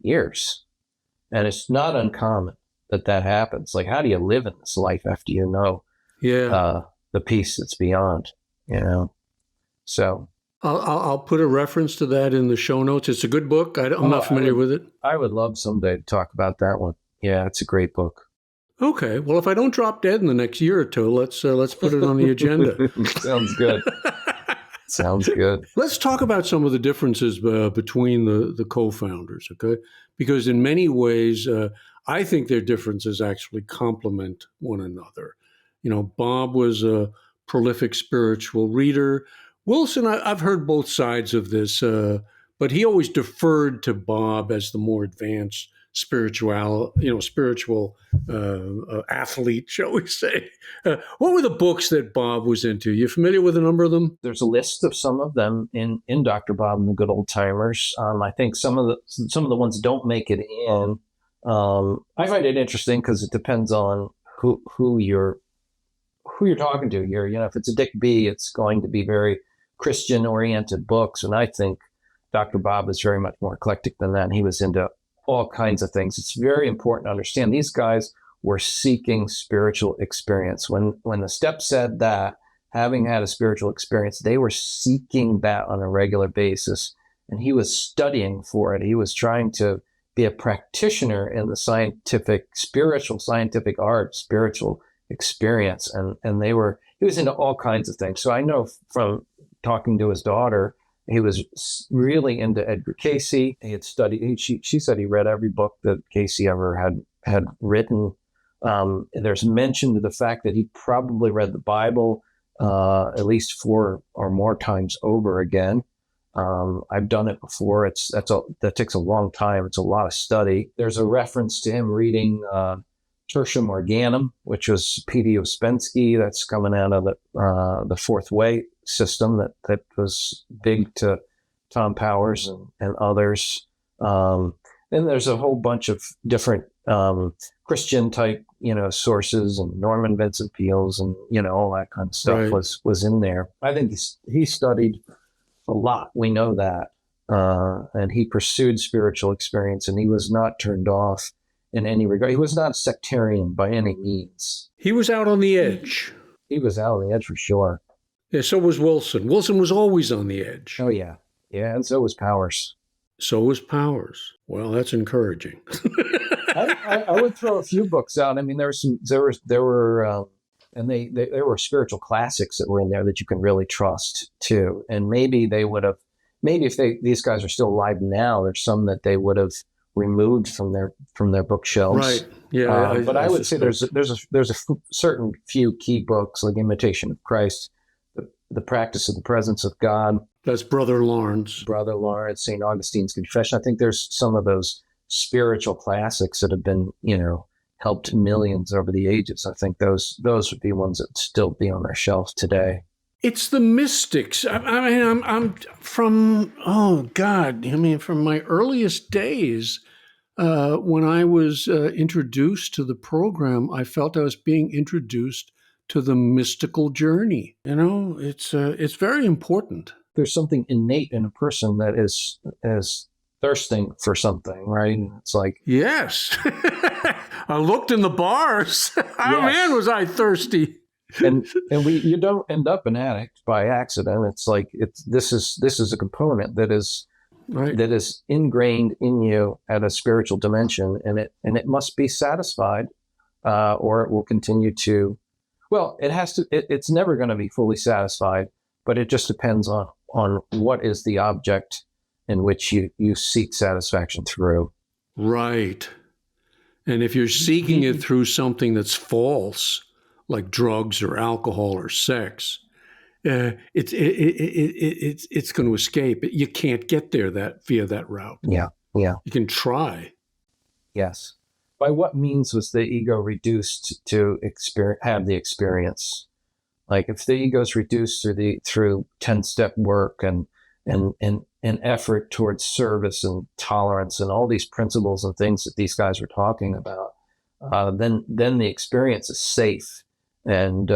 And it's not uncommon that happens. Like, how do you live in this life after you know the peace that's beyond, So I'll put a reference to that in the show notes. It's a good book. I'm not familiar with it. I would love someday to talk about that one. Yeah, it's a great book. Okay. Well, if I don't drop dead in the next year or two, let's put it on the agenda. Sounds good. Sounds good. Let's talk about some of the differences between the co-founders, okay? Because in many ways, I think their differences actually complement one another. Bob was a prolific spiritual reader. Wilson, I've heard both sides of this, but he always deferred to Bob as the more advanced spiritual athlete, shall we say. What were the books that Bob was into? You familiar with a number of them? There's a list of some of them in Dr. Bob and the Good Oldtimers. I think some of the ones don't make it in. I find it interesting because it depends on who you're talking to here. If it's a Dick B, it's going to be very Christian-oriented books, and I think Dr. Bob is very much more eclectic than that, and he was into all kinds of things. It's very important to understand these guys were seeking spiritual experience. When the steps said that, having had a spiritual experience, they were seeking that on a regular basis, and he was studying for it. He was trying to be a practitioner in the scientific art, spiritual experience, and he was into all kinds of things. So I know from talking to his daughter, he was really into Edgar Cayce. He had studied. She said he read every book that Cayce ever had written. There's mention to the fact that he probably read the Bible at least 4 or more times over again. I've done it before. That takes a long time. It's a lot of study. There's a reference to him reading Tertium Organum, which was P.D. Ouspensky. That's coming out of the Fourth Way system that was big to Tom Powers and others. Then there's a whole bunch of different Christian type, sources, and Norman Vincent Peale's, and all that kind of stuff was in there. I think he studied a lot. We know that, and he pursued spiritual experience, and he was not turned off in any regard. He was not a sectarian by any means. He was out on the edge. He was out on the edge for sure. Yeah, so was Wilson. Wilson was always on the edge. Oh, yeah. Yeah, and so was Powers. Well, that's encouraging. I would throw a few books out. I mean, there were there were spiritual classics that were in there that you can really trust too. And maybe if these guys are still alive now, there's some that they would have removed from their bookshelves. Right. Yeah. But I would say there's a certain few key books like Imitation of Christ, the Practice of the Presence of God. That's Brother Lawrence, St. Augustine's Confession. I think there's some of those spiritual classics that have been, helped millions over the ages. I think those would be ones that still be on their shelves today. It's the mystics. I mean, I'm from from my earliest days, when I was introduced to the program, I felt I was being introduced to the mystical journey. It's very important. There's something innate in a person that is thirsting for something, right? It's like, yes, I looked in the bars. Oh, man, was I thirsty. and you don't end up an addict by accident. It's like this is a component that is right, that is ingrained in you at a spiritual dimension, and it must be satisfied, or it will continue to Well, it has to. It's never going to be fully satisfied, but it just depends on what is the object in which you seek satisfaction through. Right. And if you're seeking it through something that's false, like drugs or alcohol or sex, it's going to escape. You can't get there via that route. Yeah, yeah. You can try. Yes. By what means was the ego reduced to have the experience? Like if the ego is reduced through 10-step work and effort towards service and tolerance and all these principles and things that these guys were talking about, then the experience is safe and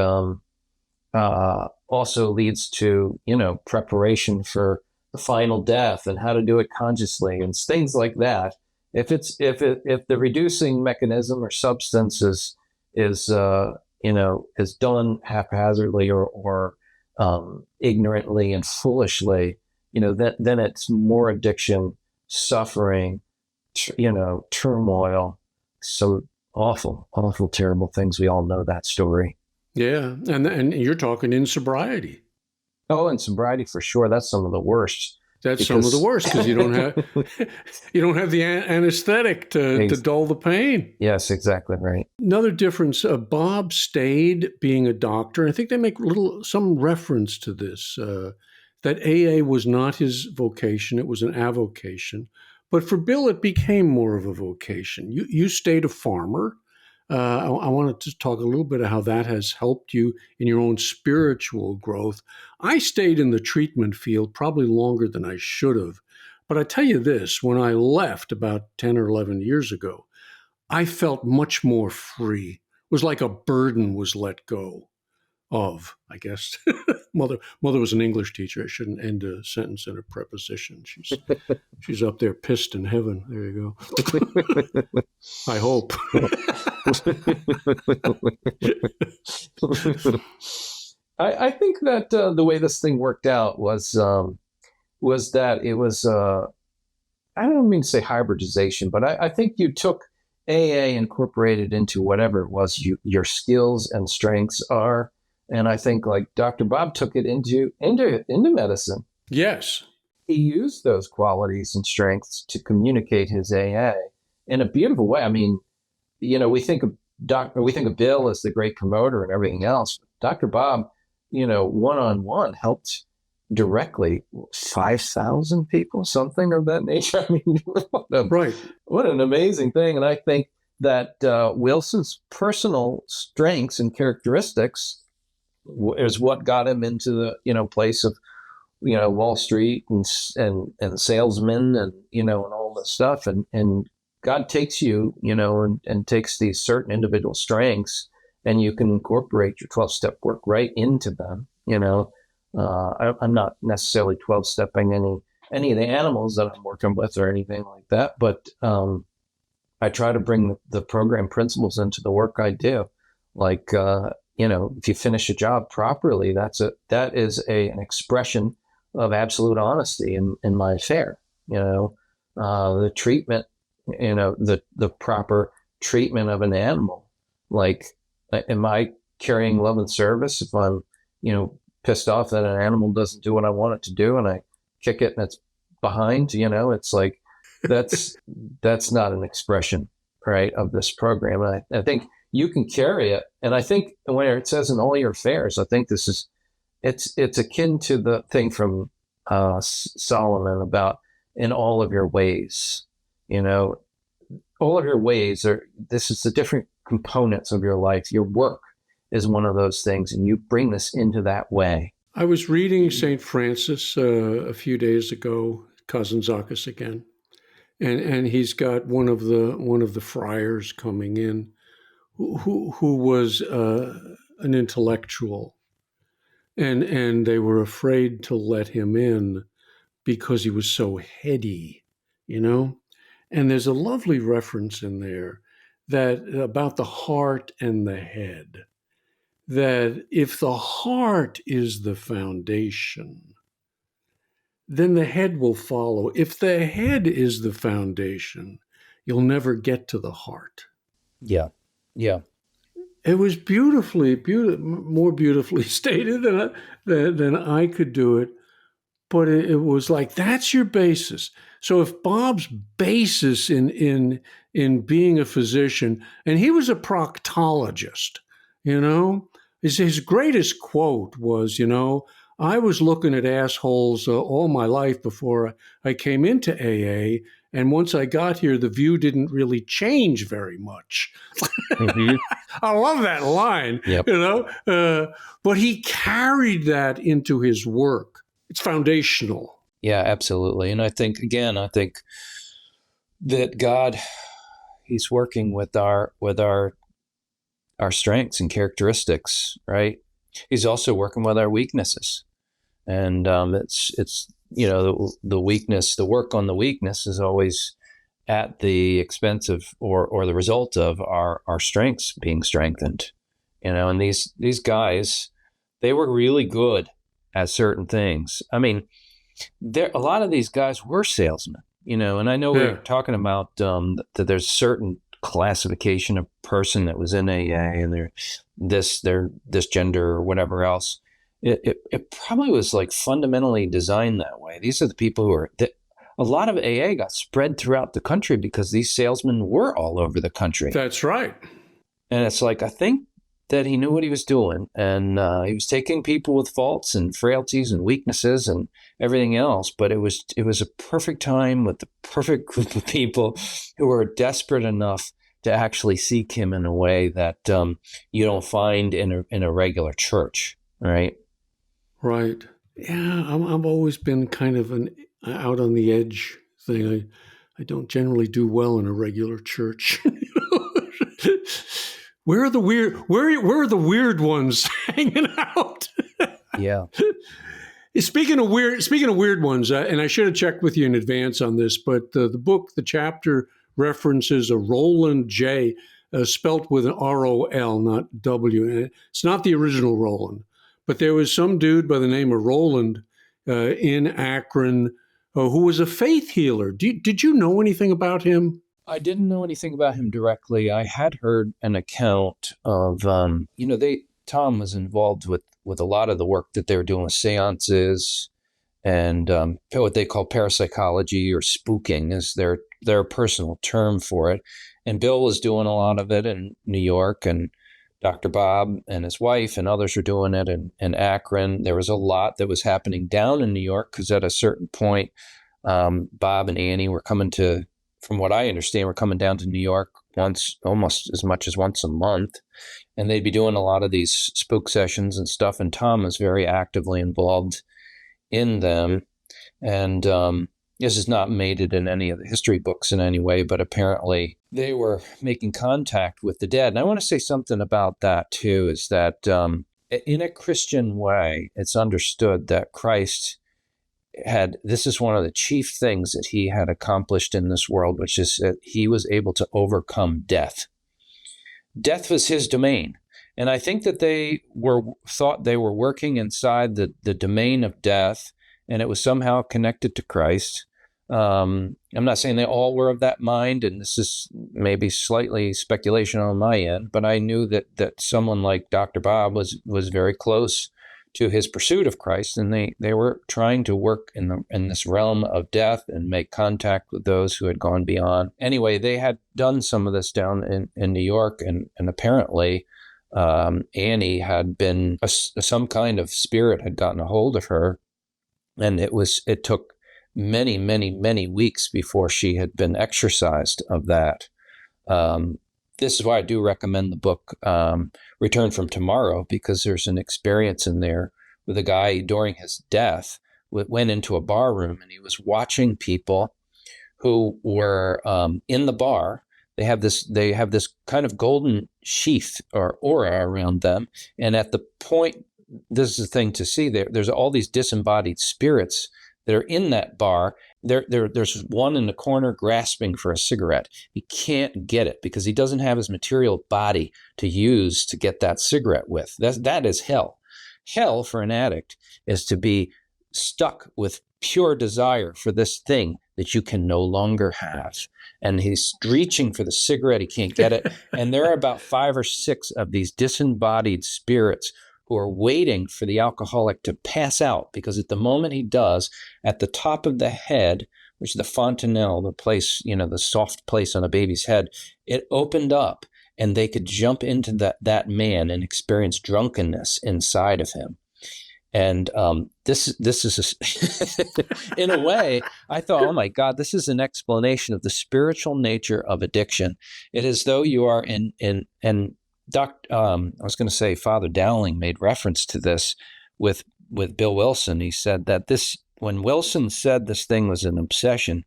also leads to preparation for the final death and how to do it consciously and things like that. If the reducing mechanism or substance is done haphazardly or ignorantly and foolishly, then it's more addiction, suffering, turmoil. So awful, terrible things. We all know that story. Yeah, and you're talking in sobriety. Oh, and sobriety for sure. That's some of the worst. That's some of the worst because you don't have the anesthetic to dull the pain. Yes, exactly right. Another difference: Bob stayed being a doctor. I think they make some reference to this. That AA was not his vocation; it was an avocation. But for Bill, it became more of a vocation. You stayed a farmer. I wanted to talk a little bit of how that has helped you in your own spiritual growth. I stayed in the treatment field probably longer than I should have. But I tell you this, when I left about 10 or 11 years ago, I felt much more free. It was like a burden was let go of, I guess. Mother was an English teacher. I shouldn't end a sentence in a preposition. She's up there pissed in heaven. There you go. I hope. I think that the way this thing worked out was that it was I don't mean to say hybridization, but I think you took AA incorporated into whatever it was your skills and strengths are. And I think like Dr. Bob took it into medicine. Yes. He used those qualities and strengths to communicate his AA in a beautiful way. I mean, we think of Bill as the great promoter and everything else. Dr. Bob, one-on-one helped directly 5,000 people, something of that nature. I mean, what an amazing thing. And I think that Wilson's personal strengths and characteristics is what got him into the place of Wall Street and salesmen and and all this stuff, and God takes you and takes these certain individual strengths, and you can incorporate your 12-step work right into them. I'm not necessarily 12-stepping any of the animals that I'm working with or anything like that, but I try to bring the program principles into the work I do, like. If you finish a job properly, that is an expression of absolute honesty in my affair. The treatment, the proper treatment of an animal. Like, am I carrying love and service if I'm, pissed off that an animal doesn't do what I want it to do and I kick it and it's behind? It's like that's not an expression, right, of this program. And I think you can carry it. And I think when it says in all your affairs, I think it's akin to the thing from Solomon about in all of your ways. All of your ways this is the different components of your life. Your work is one of those things, and you bring this into that way. I was reading St. Francis a few days ago, Cousin Zuckus again, and he's got one of the friars coming in who was an intellectual, and they were afraid to let him in because he was so heady, And there's a lovely reference in there that about the heart and the head, that if the heart is the foundation, then the head will follow. If the head is the foundation, you'll never get to the heart. Yeah. It was more beautifully stated than I could do it. But it was like, that's your basis. So if Bob's basis in being a physician, and he was a proctologist, you know, his greatest quote was, I was looking at assholes all my life before I came into AA. And once I got here, the view didn't really change very much. Mm-hmm. I love that line, Yep. But he carried that into his work. It's foundational. Yeah, absolutely. And I think that God, he's working with our strengths and characteristics, right? He's also working with our weaknesses. And it's the weakness, the work on the weakness is always at the expense of or the result of our strengths being strengthened. And these guys, they were really good at certain things. I mean, a lot of these guys were salesmen, and I know we were talking about that there's a certain classification of person that was in AA and they're this gender or whatever else. It probably was like fundamentally designed that way. These are the people who are a lot of AA got spread throughout the country because these salesmen were all over the country. That's right. And it's like, I think that he knew what he was doing, and he was taking people with faults and frailties and weaknesses and everything else. But it was a perfect time with the perfect group of people who were desperate enough to actually seek him in a way that you don't find in a regular church, right? Right. Yeah, I've always been kind of an out on the edge thing. I don't generally do well in a regular church. Where are the weird ones hanging out? Yeah. Speaking of weird ones, and I should have checked with you in advance on this, but the chapter references a Roland J, spelt with an ROL, not W. It's not the original Roland, but there was some dude by the name of Roland in Akron who was a faith healer. Did you know anything about him? I didn't know anything about him directly. I had heard an account of, Tom was involved with a lot of the work that they were doing with seances and what they call parapsychology, or spooking is their personal term for it. And Bill was doing a lot of it in New York, and Dr. Bob and his wife and others were doing it in Akron. There was a lot that was happening down in New York because at a certain point, Bob and Annie were coming to, from what I understand, we're coming down to New York almost as much as once a month. And they'd be doing a lot of these spook sessions and stuff. And Tom was very actively involved in them. And this has not made it in any of the history books in any way, but apparently they were making contact with the dead. And I want to say something about that too, is that in a Christian way, it's understood that Christ this is one of the chief things that he had accomplished in this world, which is that he was able to overcome death. Death was his domain. And I think that they thought they were working inside the domain of death, and it was somehow connected to Christ. I'm not saying they all were of that mind, and this is maybe slightly speculation on my end, but I knew that someone like Dr. Bob was very close to his pursuit of Christ, and they were trying to work in this realm of death and make contact with those who had gone beyond. Anyway, they had done some of this down in New York, and apparently Annie had been some kind of spirit had gotten a hold of her, and it took many, many, many weeks before she had been exorcised of that. This is why I do recommend the book Return from Tomorrow, because there's an experience in there with a guy during his death went into a bar room, and he was watching people who were in the bar. They have this kind of golden sheath or aura around them, and at the point, this is the thing to see, there's all these disembodied spirits that are in that bar. There's one in the corner grasping for a cigarette. He can't get it because he doesn't have his material body to use to get that cigarette with. That is hell. Hell for an addict is to be stuck with pure desire for this thing that you can no longer have. And he's reaching for the cigarette. He can't get it. And there are about 5 or 6 of these disembodied spirits who are waiting for the alcoholic to pass out, because at the moment he does, at the top of the head, which is the fontanelle, the place, the soft place on a baby's head, it opened up and they could jump into that man and experience drunkenness inside of him. And this is in a way, I thought, oh my God, this is an explanation of the spiritual nature of addiction. It is though you are and I was going to say Father Dowling made reference to this with Bill Wilson. He said that when Wilson said this thing was an obsession,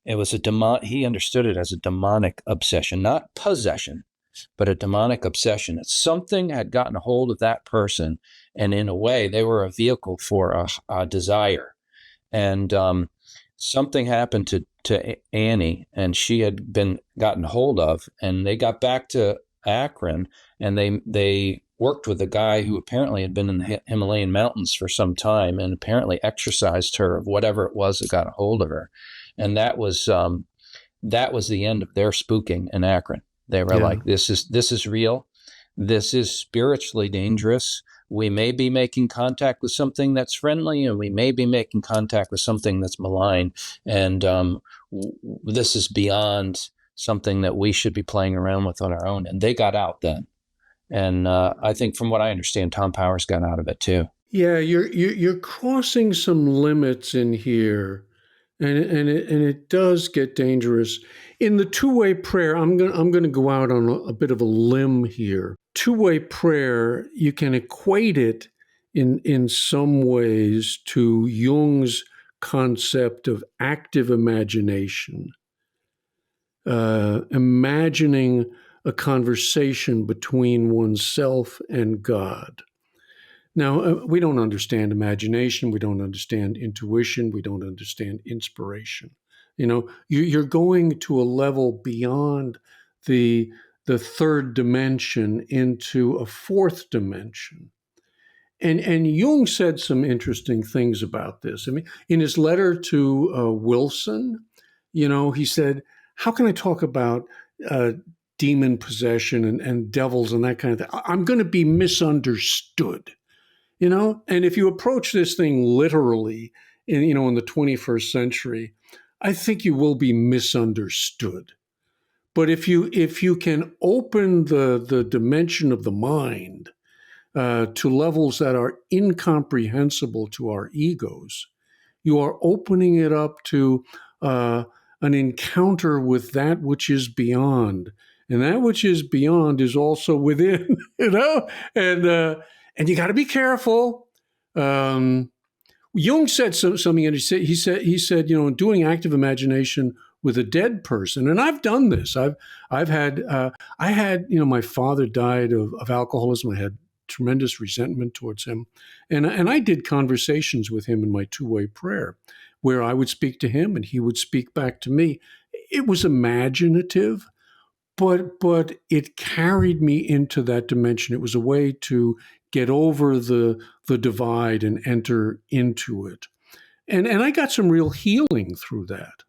it was he understood it as a demonic obsession, not possession, but a demonic obsession. That something had gotten a hold of that person, and in a way, they were a vehicle for a desire. And something happened to Annie, and she had been gotten hold of, and they got back to Akron, and they worked with a guy who apparently had been in the Himalayan mountains for some time, and apparently exorcised her of whatever it was that got a hold of her. And that was the end of their spooking in Akron. They were like, this is real. This is spiritually dangerous. We may be making contact with something that's friendly, and we may be making contact with something that's malign. And this is beyond something that we should be playing around with on our own. And they got out then. And I think from what I understand, Tom Powers got out of it too. Yeah, you're crossing some limits in here. And it does get dangerous. In the two-way prayer, I'm going to go out on a bit of a limb here. Two-way prayer, you can equate it in some ways to Jung's concept of active imagination. Imagining a conversation between oneself and God. Now, we don't understand imagination. We don't understand intuition. We don't understand inspiration. You're going to a level beyond the third dimension into a fourth dimension. And Jung said some interesting things about this. I mean, in his letter to Wilson, he said, how can I talk about demon possession and devils and that kind of thing? I'm going to be misunderstood. And if you approach this thing literally in the 21st century, I think you will be misunderstood. But if you can open the dimension of the mind to levels that are incomprehensible to our egos, you are opening it up to an encounter with that which is beyond. And that which is beyond is also within, and you got to be careful. Jung said something, and he said, doing active imagination with a dead person, and I've done this. I had my father died of alcoholism. I had tremendous resentment towards him, and I did conversations with him in my two-way prayer, where I would speak to him and he would speak back to me. It was imaginative, but it carried me into that dimension. It was a way to get over the divide and enter into it. And I got some real healing through that.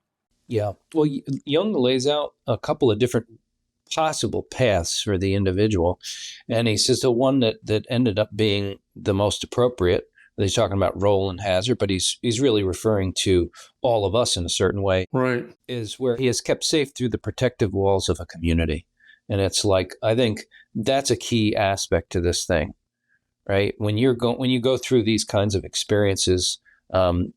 Yeah. Well, Jung lays out a couple of different possible paths for the individual. And he says the one that ended up being the most appropriate, he's talking about role and hazard, but he's really referring to all of us in a certain way, right? Is where he is kept safe through the protective walls of a community. And it's like, I think that's a key aspect to this thing, right? When you go through these kinds of experiences,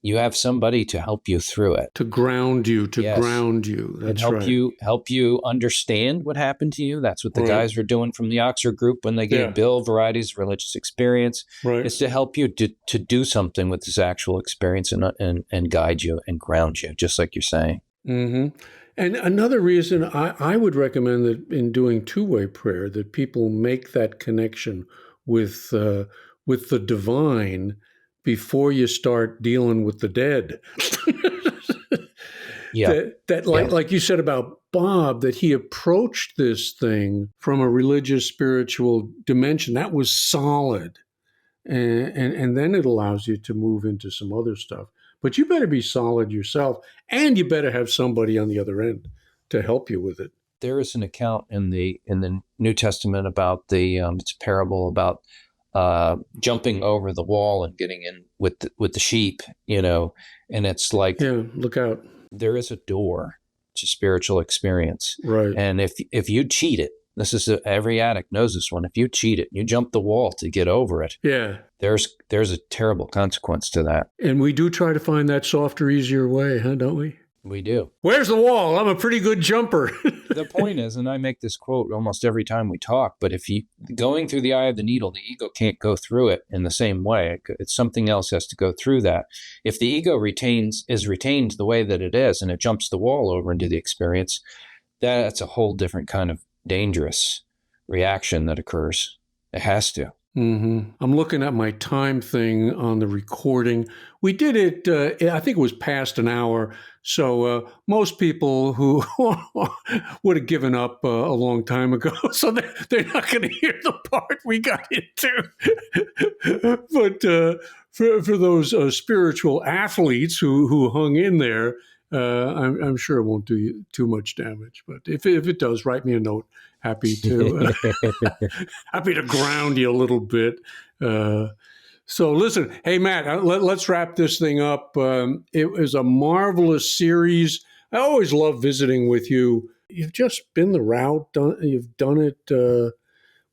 you have somebody to help you through it, to ground you, ground you. That's and right. help you understand what happened to you. That's what the guys were doing from the Oxford group when they gave Bill Varieties of Religious Experience. Right. It's to help you to do something with this actual experience and guide you and ground you, just like you're saying. Mm-hmm. And another reason I would recommend that in doing two-way prayer, that people make that connection with the divine before you start dealing with the dead. Like you said about Bob, that he approached this thing from a religious, spiritual dimension that was solid, and then it allows you to move into some other stuff. but you better be solid yourself, and you better have somebody on the other end to help you with it. There is an account in the New Testament about it's a parable about jumping over the wall and getting in with the sheep, and it's like, yeah, look out. There is a door to spiritual experience, right? And if you cheat it, this is every addict knows this one. If you cheat it, you jump the wall to get over it. Yeah, there's a terrible consequence to that. And we do try to find that softer, easier way, huh? Don't we? We do. Where's the wall? I'm a pretty good jumper. The point is, and I make this quote almost every time we talk, but if you going through the eye of the needle, the ego can't go through it in the same way. It's something else has to go through that. If the ego is retained the way that it is, and it jumps the wall over into the experience, that's a whole different kind of dangerous reaction that occurs. It has to. Mm-hmm. I'm looking at my time thing on the recording. We did it, I think it was past an hour. So most people who would have given up a long time ago, so they're not going to hear the part we got into. But for those spiritual athletes who hung in there, I'm sure it won't do you too much damage. But if it does, write me a note. Happy to ground you a little bit. So listen, hey Matt, let's wrap this thing up. It was a marvelous series. I always love visiting with you. You've just been the route. You've done it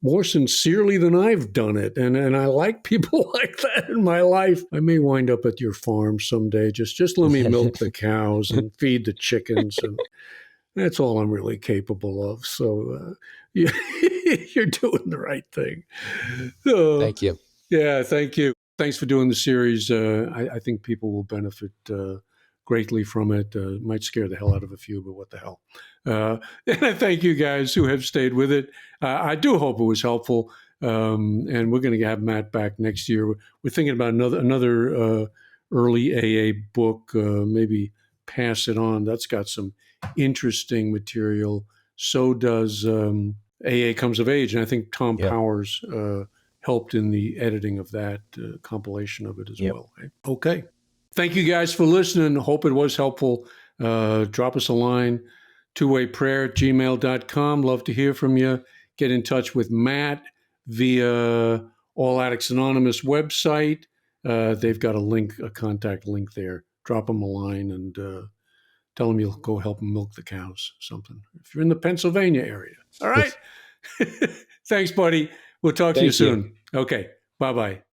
more sincerely than I've done it, and I like people like that in my life. I may wind up at your farm someday. Just let me milk the cows and feed the chickens and. That's all I'm really capable of. So you're doing the right thing. Thank you. Yeah, thank you. Thanks for doing the series. I think people will benefit greatly from it. Might scare the hell out of a few, but what the hell. And I thank you guys who have stayed with it. I do hope it was helpful. And we're going to have Matt back next year. We're thinking about another early AA book, maybe Pass It On. That's got some interesting material. So does AA Comes of Age. And I think Tom Powers helped in the editing of that compilation of it as well. Okay. Thank you guys for listening. Hope it was helpful. Drop us a line, twowayprayer@gmail.com. Love to hear from you. Get in touch with Matt via All Addicts Anonymous website. They've got a contact link there. Drop them a line and tell them you'll go help them milk the cows, something. If you're in the Pennsylvania area. All right. Thanks, buddy. We'll talk to you soon. Okay. Bye-bye.